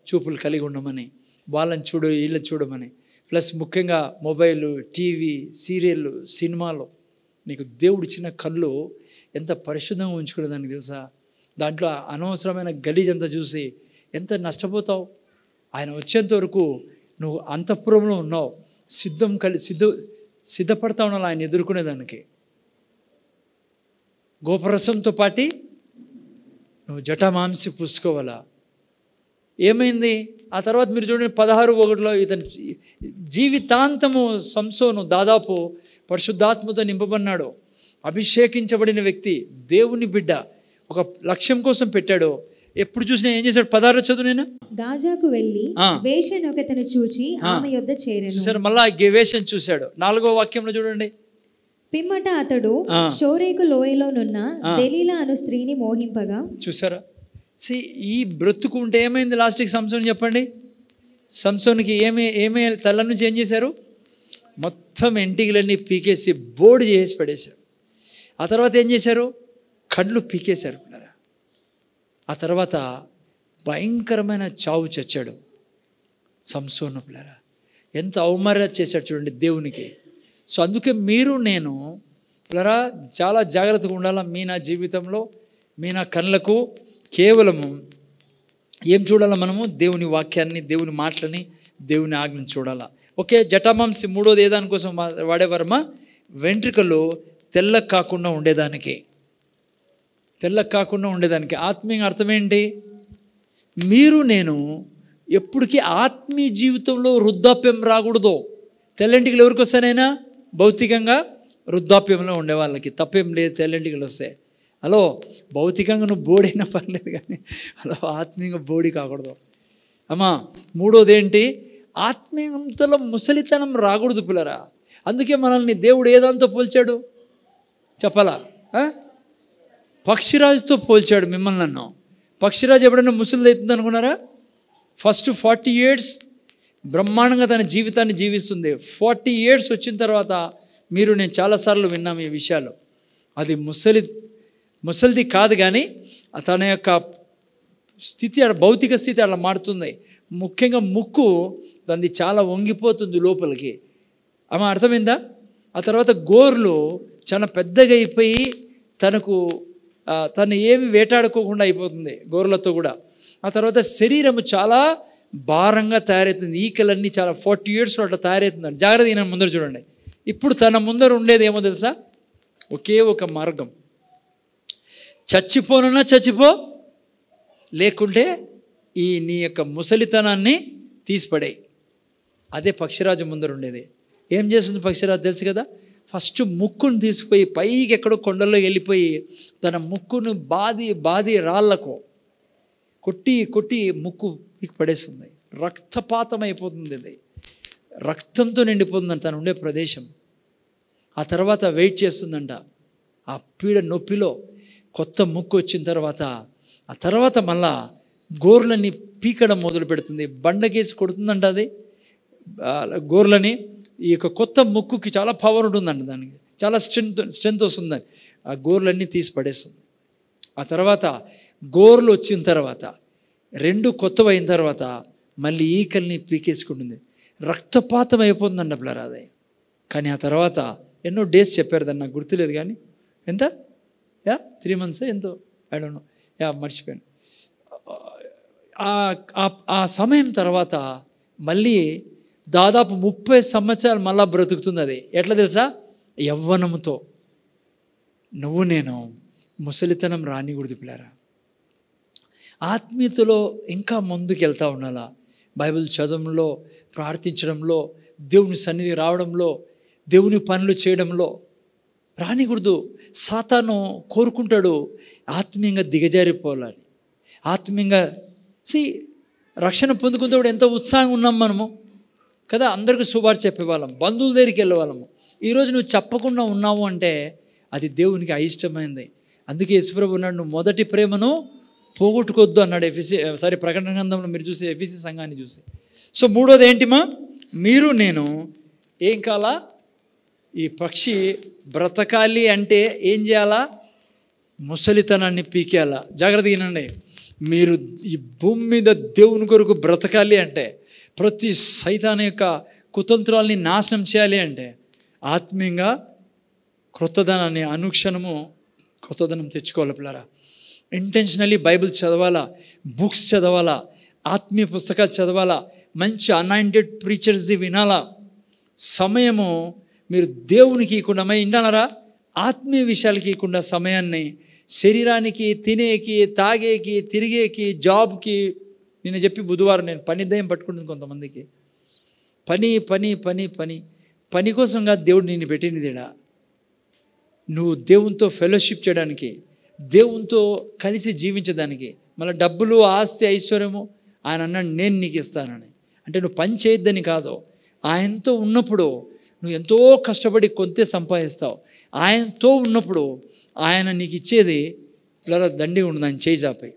చూపులు కలిగి ఉండమని, వాళ్ళని వీళ్ళని చూడమని. ప్లస్ ముఖ్యంగా మొబైల్, టీవీ, సీరియళ్ళు, సినిమాలు, నీకు దేవుడు ఇచ్చిన కళ్ళు ఎంత పరిశుద్ధంగా ఉంచుకునేదానికి తెలుసా? దాంట్లో అనవసరమైన గలీజ్ అంతా చూసి ఎంత నష్టపోతావు. ఆయన వచ్చేంత వరకు నువ్వు అంతఃపురంలో ఉన్నావు, సిద్ధపడతా ఉన్నావు ఆయన ఎదుర్కొనేదానికి. గోపరసంతో పాటి నువ్వు జటామాంసి పూసుకోవాలా. ఏమైంది ఆ తర్వాత మీరు చూడండి 16:1 ఇతను జీవితాంతము సంసోను దాదాపు పరిశుద్ధాత్మతో నింపబడినాడు, అభిషేకించబడిన వ్యక్తి, దేవుని బిడ్డ, ఒక లక్ష్యం కోసం పెట్టాడు. ఎప్పుడు చూసినా ఏం చేశాడు? 16 చదువు. నేను
గాజాకు వెళ్ళి వేశ్యను ఒకతను చూచి ఆమె యొద్ద చేరెను.
చూసారు, మళ్ళా వేశ్యను చూశాడు. 4వ వాక్యంలో చూడండి.
పిమ్మట అతడు షోరేకు లోయలోనున్న దెలీలా అను స్త్రీని మోహింపగా.
చూసారా? ఈ బ్రతుకుంటే ఏమైంది లాస్ట్కి సంసోను? చెప్పండి. సంసోనికి ఏమే తల నుంచి ఏం చేశారు? మొత్తం ఎంటికలన్నీ పీకేసి బోర్డు చేసి పడేశారు. ఆ తర్వాత ఏం చేశారు? కళ్ళు పీకేశారు. ఆ తర్వాత భయంకరమైన చావు చచ్చాడు సంసోను పిల్లరా. ఎంత అవమర్యాద చేశాడు చూడండి దేవునికి. సో అందుకే మీరు నేను పిల్లరా చాలా జాగ్రత్తగా ఉండాలా. నా జీవితంలో నా కళ్ళకు కేవలము ఏం చూడాలా? మనము దేవుని వాక్యాన్ని, దేవుని మాటలని, దేవుని ఆజ్ఞని చూడాలా. ఓకే, జటామాంసి 3వది ఏ దానికోసం వాడేవారమ్మా? వెంట్రుకలు తెల్లగా కాకుండా ఉండేదానికి. ఆత్మీయ అర్థం ఏంటి? మీరు నేను ఎప్పటికీ ఆత్మీయ జీవితంలో వృద్ధాప్యం రాకూడదు. తెల్లంటికలు ఎవరికి వస్తానైనా? భౌతికంగా వృద్ధాప్యంలో ఉండే వాళ్ళకి. తప్పేం లేదు తెల్లంటికలు వస్తాయి. హలో, భౌతికంగా నువ్వు బోడైనా పర్లేదు కానీ హలో ఆత్మీయంగా బోడి కాకూడదు అమ్మా. 3వది ఏంటి? ఆత్మీయంతలో ముసలితనం రాకూడదు పిల్లరా. అందుకే మనల్ని దేవుడు ఏదాంతో పోల్చాడు చెప్పాలా? పక్షిరాజుతో పోల్చాడు మిమ్మల్ని నన్ను. పక్షిరాజు ఎప్పుడైనా ముసలిది అవుతుంది అనుకున్నారా? ఫస్ట్ 40 years బ్రహ్మాండంగా తన జీవితాన్ని జీవిస్తుంది. 40 years వచ్చిన తర్వాత నేను చాలాసార్లు విన్నాము ఈ విషయాలు. అది ముసలిది కాదు కానీ తన యొక్క స్థితి, భౌతిక స్థితి అలా మారుతుంది. ముఖ్యంగా ముక్కు దాన్ని చాలా వంగిపోతుంది లోపలికి. ఆమె అర్థమైందా? ఆ తర్వాత గోర్లు చాలా పెద్దగా అయిపోయి తను ఏమి వేటాడుకోకుండా అయిపోతుంది గోర్లతో కూడా. ఆ తర్వాత శరీరము చాలా భారంగా తయారవుతుంది. ఈకలన్నీ చాలా 40 yearsలో అట్లా తయారవుతుందండి. జాగ్రత్త ఈయన ముందర చూడండి. ఇప్పుడు తన ముందర ఉండేది ఏమో తెలుసా? ఒకే ఒక మార్గం. చచ్చిపో, లేకుంటే నీ యొక్క ముసలితనాన్ని తీసిపడేయి. అదే పక్షిరాజు ముందర ఉండేది. ఏం చేస్తుంది పక్షిరాజు తెలుసు కదా? ఫస్ట్ ముక్కును తీసుకుపోయి పైకి ఎక్కడో కొండల్లో వెళ్ళిపోయి తన ముక్కును బాది రాళ్లకు కొట్టి ముక్కు పీకి పడేస్తుంది. రక్తపాతం అయిపోతుంది. ఇది రక్తంతో నిండిపోతుందంట తను ఉండే ప్రదేశం. ఆ తర్వాత వెయిట్ చేస్తుందంట. ఆ పీడ నొప్పిలో కొత్త ముక్కు వచ్చిన తర్వాత ఆ తర్వాత మళ్ళా గోర్లని పీకడం మొదలు పెడుతుంది, బండకేసి కొడుతుందంట అది గోర్లని. ఈ యొక్క కొత్త ముక్కుకి చాలా పవర్ ఉంటుందంట, దానికి చాలా స్ట్రెంత్ వస్తుందని ఆ గోర్లన్నీ తీసి పడేస్తుంది. ఆ తర్వాత గోర్లు వచ్చిన తర్వాత 2 కొత్తవి అయిన తర్వాత మళ్ళీ ఈకల్ని పీకేసుకుంటుంది, రక్తపాతం అయిపోతుందండి అప్పుడు అది. కానీ ఆ తర్వాత ఎన్నో డేస్ చెప్పారు, దాన్ని నాకు గుర్తులేదు కానీ ఎంత 3 months ఎంతో ఐ డోంట్ నో, మర్చిపోయాను. ఆ సమయం తర్వాత మళ్ళీ దాదాపు 30 సంవత్సరాలు మళ్ళా బ్రతుకుతుంది అది. ఎట్లా తెలుసా? యవ్వనంతో. నువ్వు నేను ముసలితనం రానికూడదు పిల్లరా. ఆత్మీయతలో ఇంకా ముందుకు వెళ్తూ ఉండాలా, బైబిల్ చదవడంలో, ప్రార్థించడంలో, దేవుని సన్నిధి రావడంలో, దేవుని పనులు చేయడంలో రానికూడదు. సాతాను కోరుకుంటాడు ఆత్మీయంగా దిగజారిపోవాలని. ఆత్మీయంగా రక్షణ పొందుకున్నప్పుడు ఎంతో ఉత్సాహంగా ఉన్నాం మనము కదా, అందరికీ శుభార్త చెప్పేవాళ్ళం, బంధువుల దగ్గరికి వెళ్ళేవాళ్ళము. ఈరోజు నువ్వు చెప్పకుండా ఉన్నావు అంటే అది దేవునికి అయిష్టమైంది. అందుకే యేసుప్రభు అన్నాడు, నువ్వు మొదటి ప్రేమను పోగొట్టుకోవద్దు అన్నాడు. ప్రకటన గ్రంథంలో మీరు చూసి ఎఫెసీ సంఘాన్ని చూసి. సో మూడోది ఏంటిమా? మీరు నేను ఏం కాలా? ఈ పక్షి బ్రతకాలి అంటే ఏం చేయాలా? ముసలితనాన్ని పీకేయాలా. జాగ్రత్తగా వినండి, మీరు ఈ భూమి మీద దేవుని కొరకు బ్రతకాలి అంటే, ప్రతి సైతాను యొక్క కుతంత్రాల్ని నాశనం చేయాలి అంటే ఆత్మీయంగా క్రొత్తదనాన్ని అనుక్షణము క్రొత్తదనం తెచ్చుకోవాలి పిల్లరా. ఇంటెన్షనల్లీ బైబిల్ చదవాలా, బుక్స్ చదవాలా, ఆత్మీయ పుస్తకాలు చదవాలా, మంచి అనాయింటెడ్ ప్రీచర్స్ది వినాలా. సమయము మీరు దేవునికి ఇవ్వకుండా వింటున్నారా? ఆత్మీయ విషయాలకి ఇవ్వకుండా సమయాన్ని శరీరానికి, తినేకి, తాగేకి, తిరిగేకి, జాబ్కి. నేను చెప్పి బుధవారం నేను పని దయ్యం పట్టుకుంటుంది కొంతమందికి. పని పని పని పని పని కోసంగా దేవుడు నిన్ను పెట్టినదిడా. నువ్వు దేవునితో ఫెలోషిప్ చేయడానికి, దేవునితో కలిసి జీవించడానికి. మళ్ళీ డబ్బులు, ఆస్తి, ఐశ్వర్యము ఆయన అన్నాడు నేను నీకు ఇస్తానని. అంటే నువ్వు పని చేయొద్దని కాదు, ఆయనతో ఉన్నప్పుడు నువ్వు ఎంతో కష్టపడి కొంతే సంపాదిస్తావు. ఆయనతో ఉన్నప్పుడు ఆయన నీకు ఇచ్చేది పిల్లల దండి ఉండదు, ఆయన చేయి చాపై.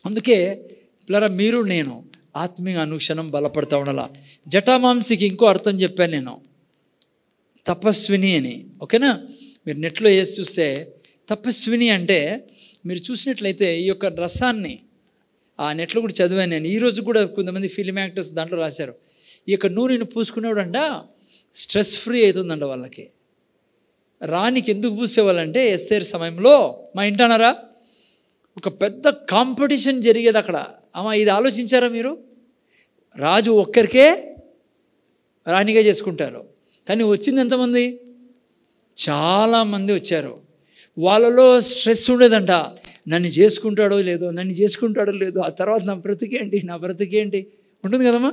అందుకే పిల్లల మీరు నేను ఆత్మీయ అనుక్షణం బలపడతా ఉండాల. జటామాంసికి ఇంకో అర్థం చెప్పాను నేను, తపస్విని అని. ఓకేనా? మీరు నెట్లో వేసి చూస్తే తపస్విని అంటే, మీరు చూసినట్లయితే ఈ యొక్క రసాన్ని ఆ నెట్లో కూడా చదివాను నేను. ఈరోజు కూడా కొంతమంది ఫిల్మ్ యాక్టర్స్ దాంట్లో రాశారు, ఈ యొక్క నూనెను పూసుకునేవాడంట స్ట్రెస్ ఫ్రీ అవుతుందంట వాళ్ళకి. రానికి ఎందుకు పూసేవాళ్ళంటే ఎస్ఏర్ సమయంలో మా ఇంటన్నారా ఒక పెద్ద కాంపిటీషన్ జరిగేది అక్కడ. అమ్మా ఇది ఆలోచించారా మీరు? రాజు ఒక్కరికే రాణిగా చేసుకుంటారు, కానీ వచ్చింది ఎంతమంది? చాలామంది వచ్చారు. వాళ్ళలో స్ట్రెస్ ఉండేదంట, నన్ను చేసుకుంటాడో లేదో, నన్ను చేసుకుంటాడో లేదో, ఆ తర్వాత నా బ్రతికేంటి ఉంటుంది కదమ్మా.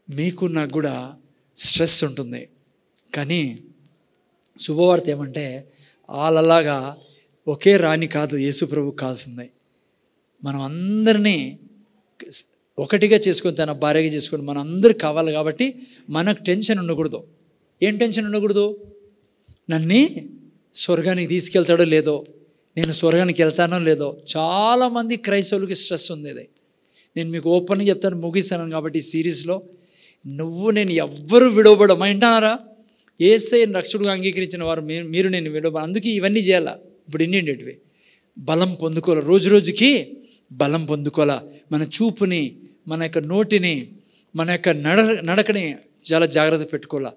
మీకు నాకు కూడా స్ట్రెస్ ఉంటుంది. కానీ శుభవార్త ఏమంటే వాళ్ళలాగా ఒకే రాణి కాదు యేసుప్రభు కాల్సింది. మనం అందరినీ ఒకటిగా చేసుకొని తన భార్యగా చేసుకొని మనం అందరికి కావాలి. కాబట్టి మనకు టెన్షన్ ఉండకూడదు. ఏం టెన్షన్ ఉండకూడదు? నన్ను స్వర్గానికి తీసుకెళ్తాడో లేదో, నేను స్వర్గానికి వెళ్తానో లేదో. చాలామంది క్రైస్తవులకి స్ట్రెస్ ఉంది. ఇది నేను మీకు ఓపెన్గా చెప్తాను, ముగిస్తాను కాబట్టి ఈ సిరీస్లో. నువ్వు నేను ఎవ్వరూ విడవబడం వింటున్నారా? యేసయ్యను రక్షకుడుగా అంగీకరించిన వారు మీరు నేను విడవబడ. అందుకే ఇవన్నీ చేయాలా. ఇప్పుడు ఎన్నింటివి బలం పొందుకోవాలి, రోజు రోజుకి బలం పొందుకోవాలా. మన చూపుని, మన యొక్క నోటిని, మన యొక్క నడకని చాలా జాగ్రత్త పెట్టుకోవాలా.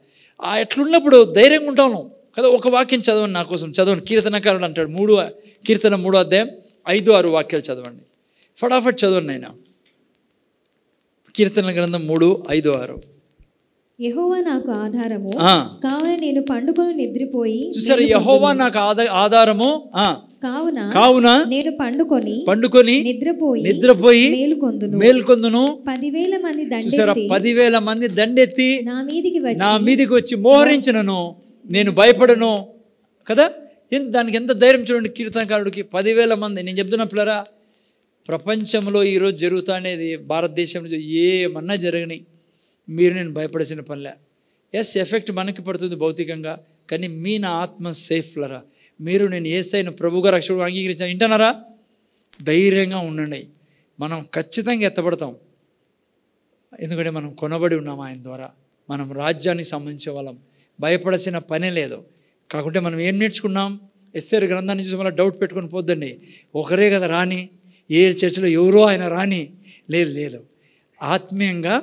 ఎట్లున్నప్పుడు ధైర్యంగా ఉంటాను కదా. ఒక వాక్యం చదవండి, నా కోసం చదవండి. కీర్తనకారుడు అంటాడు, కీర్తన 3వ అధ్యాయం 5-6 వాక్యాలు చదవండి. ఫటాఫట్ చదవండి ఆయన. కీర్తన గ్రంథం 3:5-6.
యెహోవా నాకు ఆధారము, కావున నేను పండుకొని నిద్రపోయి.
చూసారా? యెహోవా నాకు ఆధారము, కావున
నేను పండుకొని
నిద్రపోయి మేల్కొందును.
10,000 మంది
చూసారా? 10,000 మంది దండెత్తి నా మీదికి వచ్చి మోహరించినను నేను భయపడను కదా. దానికి ఎంత ధైర్యం చూడండి కీర్తనకారుడికి. 10,000 మంది. నేను చెప్తున్నా పిల్లరా, ప్రపంచంలో ఈరోజు జరుగుతా అనేది, భారతదేశంలో ఏమన్నా జరగని మీరు నేను భయపడాల్సిన పనిలే. ఎఫెక్ట్ మనకి పడుతుంది భౌతికంగా, కానీ మీ నా ఆత్మ సేఫ్ పిల్లరా. మీరు నేను యేసయ్యను ప్రభువుగా రక్షకుడుగా అంగీకరించాను. వింటున్నారా? ధైర్యంగా ఉండండి. మనం ఖచ్చితంగా ఎత్తబడతాం. ఎందుకంటే మనం కొనబడి ఉన్నాం ఆయన ద్వారా. మనం రాజ్యానికి సంబంధించే వాళ్ళం. భయపడాల్సిన పనే లేదు. కాకుంటే మనం ఏం నేర్చుకున్నాం? ఎస్తేరు గ్రంథాన్ని చూసి మళ్ళీ డౌట్ పెట్టుకొని పోద్దండి. ఒకరే కదా రాని, ఏ చర్చలో ఎవరో ఆయన రాని, లేదు. ఆత్మీయంగా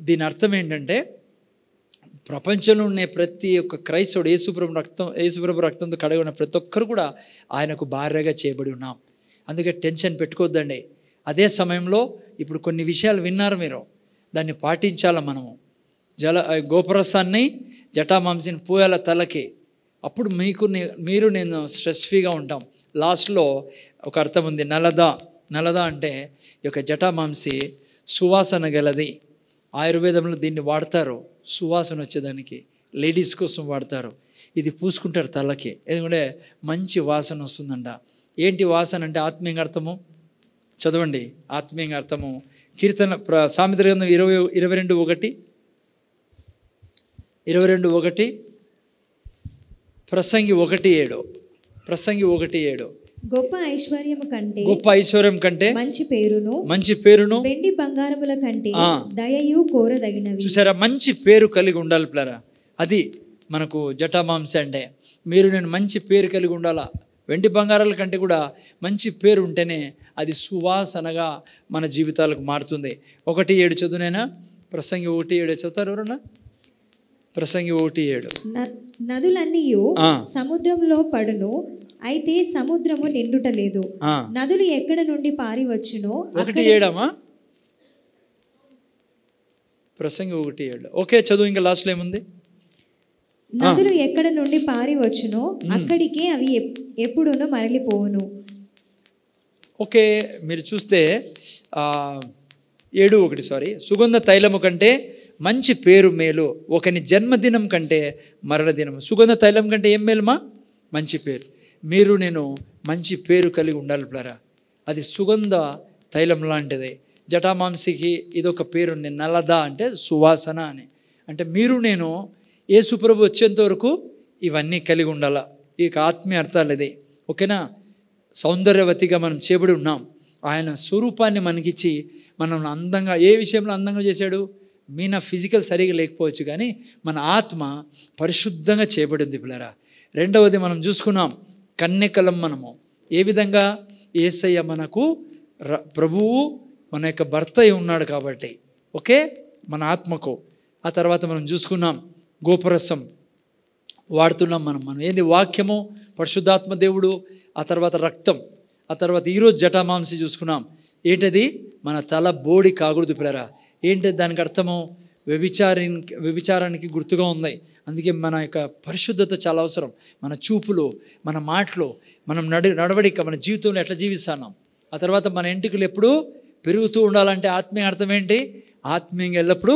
దీని అర్థం ఏంటంటే, ప్రపంచంలో ఉన్న ప్రతి ఒక్క క్రైస్తవుడు యేసుప్రభు రక్తంతో కడిగి ఉన్న ప్రతి ఒక్కరు కూడా ఆయనకు భార్యగా చేయబడి ఉన్నాం. అందుకే టెన్షన్ పెట్టుకోవద్దండి. అదే సమయంలో ఇప్పుడు కొన్ని విషయాలు విన్నారు మీరు, దాన్ని పాటించాలి మనము. గోపరసాన్ని జటామాంసిని పూయాల తలకి, అప్పుడు మీరు నేను స్ట్రెస్ ఫ్రీగా ఉంటాం. లాస్ట్లో ఒక అర్థం ఉంది, నలద అంటే ఈ యొక్క జటామాంసి సువాసన గలది. ఆయుర్వేదంలో దీన్ని వాడతారు, సువాసన వచ్చేదానికి, లేడీస్ కోసం వాడతారు. ఇది పూసుకుంటారు తలకి, ఎందుకంటే మంచి వాసన వస్తుందంట. ఏంటి వాసన అంటే ఆత్మీయంగా అర్థము చదవండి. ఆత్మీయంగా అర్థము కీర్తన సామెతల గ్రంథం 22:1 ప్రసంగి 1:7
గొప్ప
ఐశ్వర్యం కంటే మంచి పేరును
వెండి బంగారముల కంటే దయయు కోరదగినవి.
చూసారా? మంచి పేరు కలిగి ఉండాలి పిల్లరా. అది మనకు జటామాంసి అంటే. మీరు నేను మంచి పేరు కలిగి ఉండాలా. వెండి బంగారాల కంటే కూడా మంచి పేరు ఉంటేనే అది సువాసనగా మన జీవితాలకు మారుతుంది. 1:7 చదువునైనా, ప్రసంగి 1:7 చదువుతారు ఎవరన్నా? ప్రసంగి 1:7
నదులన్నీ సముద్రంలో పడును, అయితే సముద్రము నిండుట లేదు. నదులు ఎక్కడ నుండి పారి వచ్చునో
1:7 ప్రసంగి 1:7. ఓకే, చదువు. ఇంకా లాస్ట్లో ఏముంది?
నదులు ఎక్కడ నుండి పారి వచ్చునో అక్కడికే అవి ఎప్పుడూనూ మరలిపోవును.
ఓకే, మీరు చూస్తే 7:1 సుగంధ తైలము కంటే మంచి పేరు మేలు, ఒకని జన్మదినం కంటే మరణదినము. సుగంధ తైలం కంటే ఏం మేలుమా? మంచి పేరు. మీరు నేను మంచి పేరు కలిగి ఉండాలి పిల్లరా. అది సుగంధ తైలం లాంటిది. జటామాంసికి ఇదొక పేరు, నలద అంటే సువాసన అని. అంటే మీరు నేను యేసుప్రభు వచ్చేంత వరకు ఇవన్నీ కలిగి ఉండాల. ఈ ఆత్మీయ అర్థాలు ఇది. ఓకేనా? సౌందర్యవతిగా మనం చేయబడి ఉన్నాం. ఆయన స్వరూపాన్ని మనకిచ్చి మనం అందంగా, ఏ విషయంలో అందంగా చేశాడు? మీన ఫిజికల్ సరిగా లేకపోవచ్చు, కానీ మన ఆత్మ పరిశుద్ధంగా చేయబడింది పిల్లరా. రెండవది మనం చూసుకున్నాం, కన్యకలం. మనము ఏ విధంగా? యేసయ్య మనకు ప్రభువు మన యొక్క భర్త అయి ఉన్నాడు కాబట్టి, ఓకే, మన ఆత్మకు. ఆ తర్వాత మనం చూసుకున్నాం గోపరసం వాడుతున్నాం మనం ఏంది? వాక్యము, పరిశుద్ధాత్మ దేవుడు, ఆ తర్వాత రక్తం, ఆ తర్వాత ఈరోజు జటామాంసి చూసుకున్నాం. ఏంటది? మన తల బోడి కాకూడదు పిల్లరా. ఏంటి దానికి అర్థము? వ్యభిచారానికి గుర్తుగా ఉంది. అందుకే మన యొక్క పరిశుద్ధత చాలా అవసరం. మన చూపులు, మన మాటలు, మనం నడవడిక, మన జీవితంలో ఎట్లా జీవిస్తున్నాం. ఆ తర్వాత మన ఎంటికలు ఎప్పుడు పెరుగుతూ ఉండాలంటే ఆత్మీయ అర్థం ఏంటి? ఆత్మీయంగా ఎల్లప్పుడూ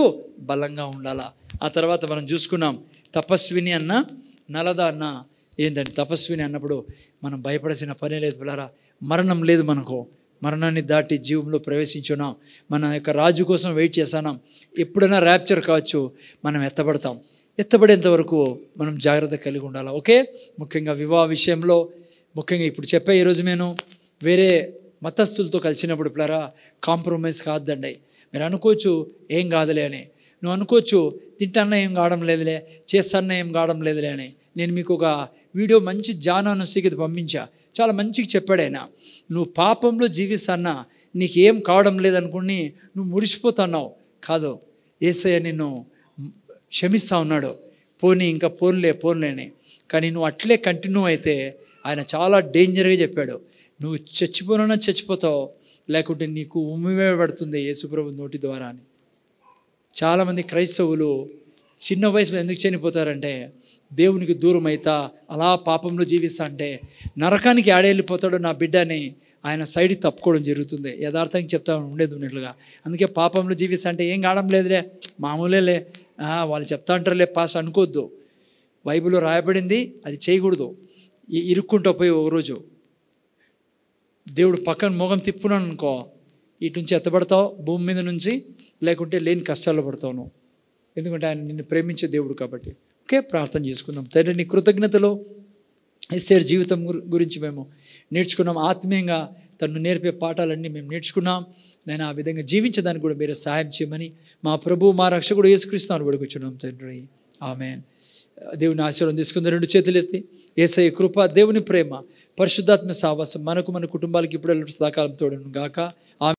బలంగా ఉండాలా. ఆ తర్వాత మనం చూసుకున్నాం తపస్విని అన్న, నలద అన్న. ఏంటంటే తపస్విని అన్నప్పుడు మనం భయపడాల్సిన పనే లేదు పిల్లరా. మరణం లేదు మనకు. మరణాన్ని దాటి జీవంలో ప్రవేశించున్నాం. మన యొక్క రాజు కోసం వెయిట్ చేస్తున్నాం. ఎప్పుడైనా ర్యాప్చర్ కావచ్చు, మనం ఎత్తబడతాం. ఎత్తబడేంత వరకు మనం జాగ్రత్త కలిగి ఉండాలి. ఓకే, ముఖ్యంగా వివాహ విషయంలో, ముఖ్యంగా ఇప్పుడు చెప్పే ఈరోజు నేను వేరే మతస్థులతో కలిసినప్పుడు పిల్లరా కాంప్రమైజ్ కాదండి. మీరు అనుకోవచ్చు ఏం కాదులే అని. నువ్వు అనుకోవచ్చు తింటాన్నా ఏం కావడం లేదులే, చేస్తాన్నా ఏం కావడం లేదులే అని. నేను మీకు ఒక వీడియో మంచి జానానుసికి పంపించా, చాలా మంచిగా చెప్పాడు ఆయన. నువ్వు పాపంలో జీవిస్తాన్నా నీకేం కావడం లేదనుకుని నువ్వు మురిసిపోతున్నావు. కాదు, యేసయ్య నిన్ను క్షమిస్తా ఉన్నాడు. పోనీ ఇంకా పోన్లేని. కానీ నువ్వు అట్లే కంటిన్యూ అయితే ఆయన చాలా డేంజర్గా చెప్పాడు. నువ్వు చచ్చిపోయినా చచ్చిపోతావు, లేకుంటే నీకు ఉమ్మివేయబడుతుంది యేసుప్రభు నోటి ద్వారా అని. చాలామంది క్రైస్తవులు చిన్న వయసులో ఎందుకు చనిపోతారంటే దేవునికి దూరం అవుతా, అలా పాపంలో జీవిస్తా అంటే నరకానికి ఆడేళ్ళిపోతాడు నా బిడ్డని ఆయన సైడ్కి తప్పుకోవడం జరుగుతుంది. యథార్థంగా చెప్తా ఉండేది ఉన్నట్లుగా. అందుకే పాపంలో జీవిస్తా అంటే ఏం కావడం లేదులే, మామూలేలే, వాళ్ళు చెప్తా అంటారులే పాస్ అనుకోవద్దు. బైబిల్లో రాయబడింది, అది చేయకూడదు. ఇరుక్కుంటూ పోయి ఒకరోజు దేవుడు పక్కన మోగం తిప్పున్నాను అనుకో, ఇటు నుంచి ఎత్తబడతావు భూమి మీద నుంచి, లేకుంటే లేని కష్టాల్లో పడతావు నువ్వు. ఎందుకంటే ఆయన నిన్ను ప్రేమించే దేవుడు కాబట్టి. ఓకే, ప్రార్థన చేసుకుందాం. తండ్రి నీ కృతజ్ఞతలో ఎస్తేరు జీవితం గురించి మేము నేర్చుకున్నాం. ఆత్మీయంగా తను నేర్పే పాఠాలన్నీ మేము నేర్చుకున్నాం. నేను ఆ విధంగా జీవించడానికి కూడా మీరు సహాయం చేయమని మా ప్రభు మా రక్షకుడు యేసుక్రీస్తుని వేడుకొచ్చున్నాం తండ్రి. ఆమేన్. దేవుని ఆశీర్వాదం తీసుకుందాం. 2 చేతులు ఎత్తి. యేసయ్య కృప, దేవుని ప్రేమ, పరిశుద్ధాత్మ సహవాసం మనకు మన కుటుంబాలకి ఇప్పుడు సదాకాలం తోడును గాక.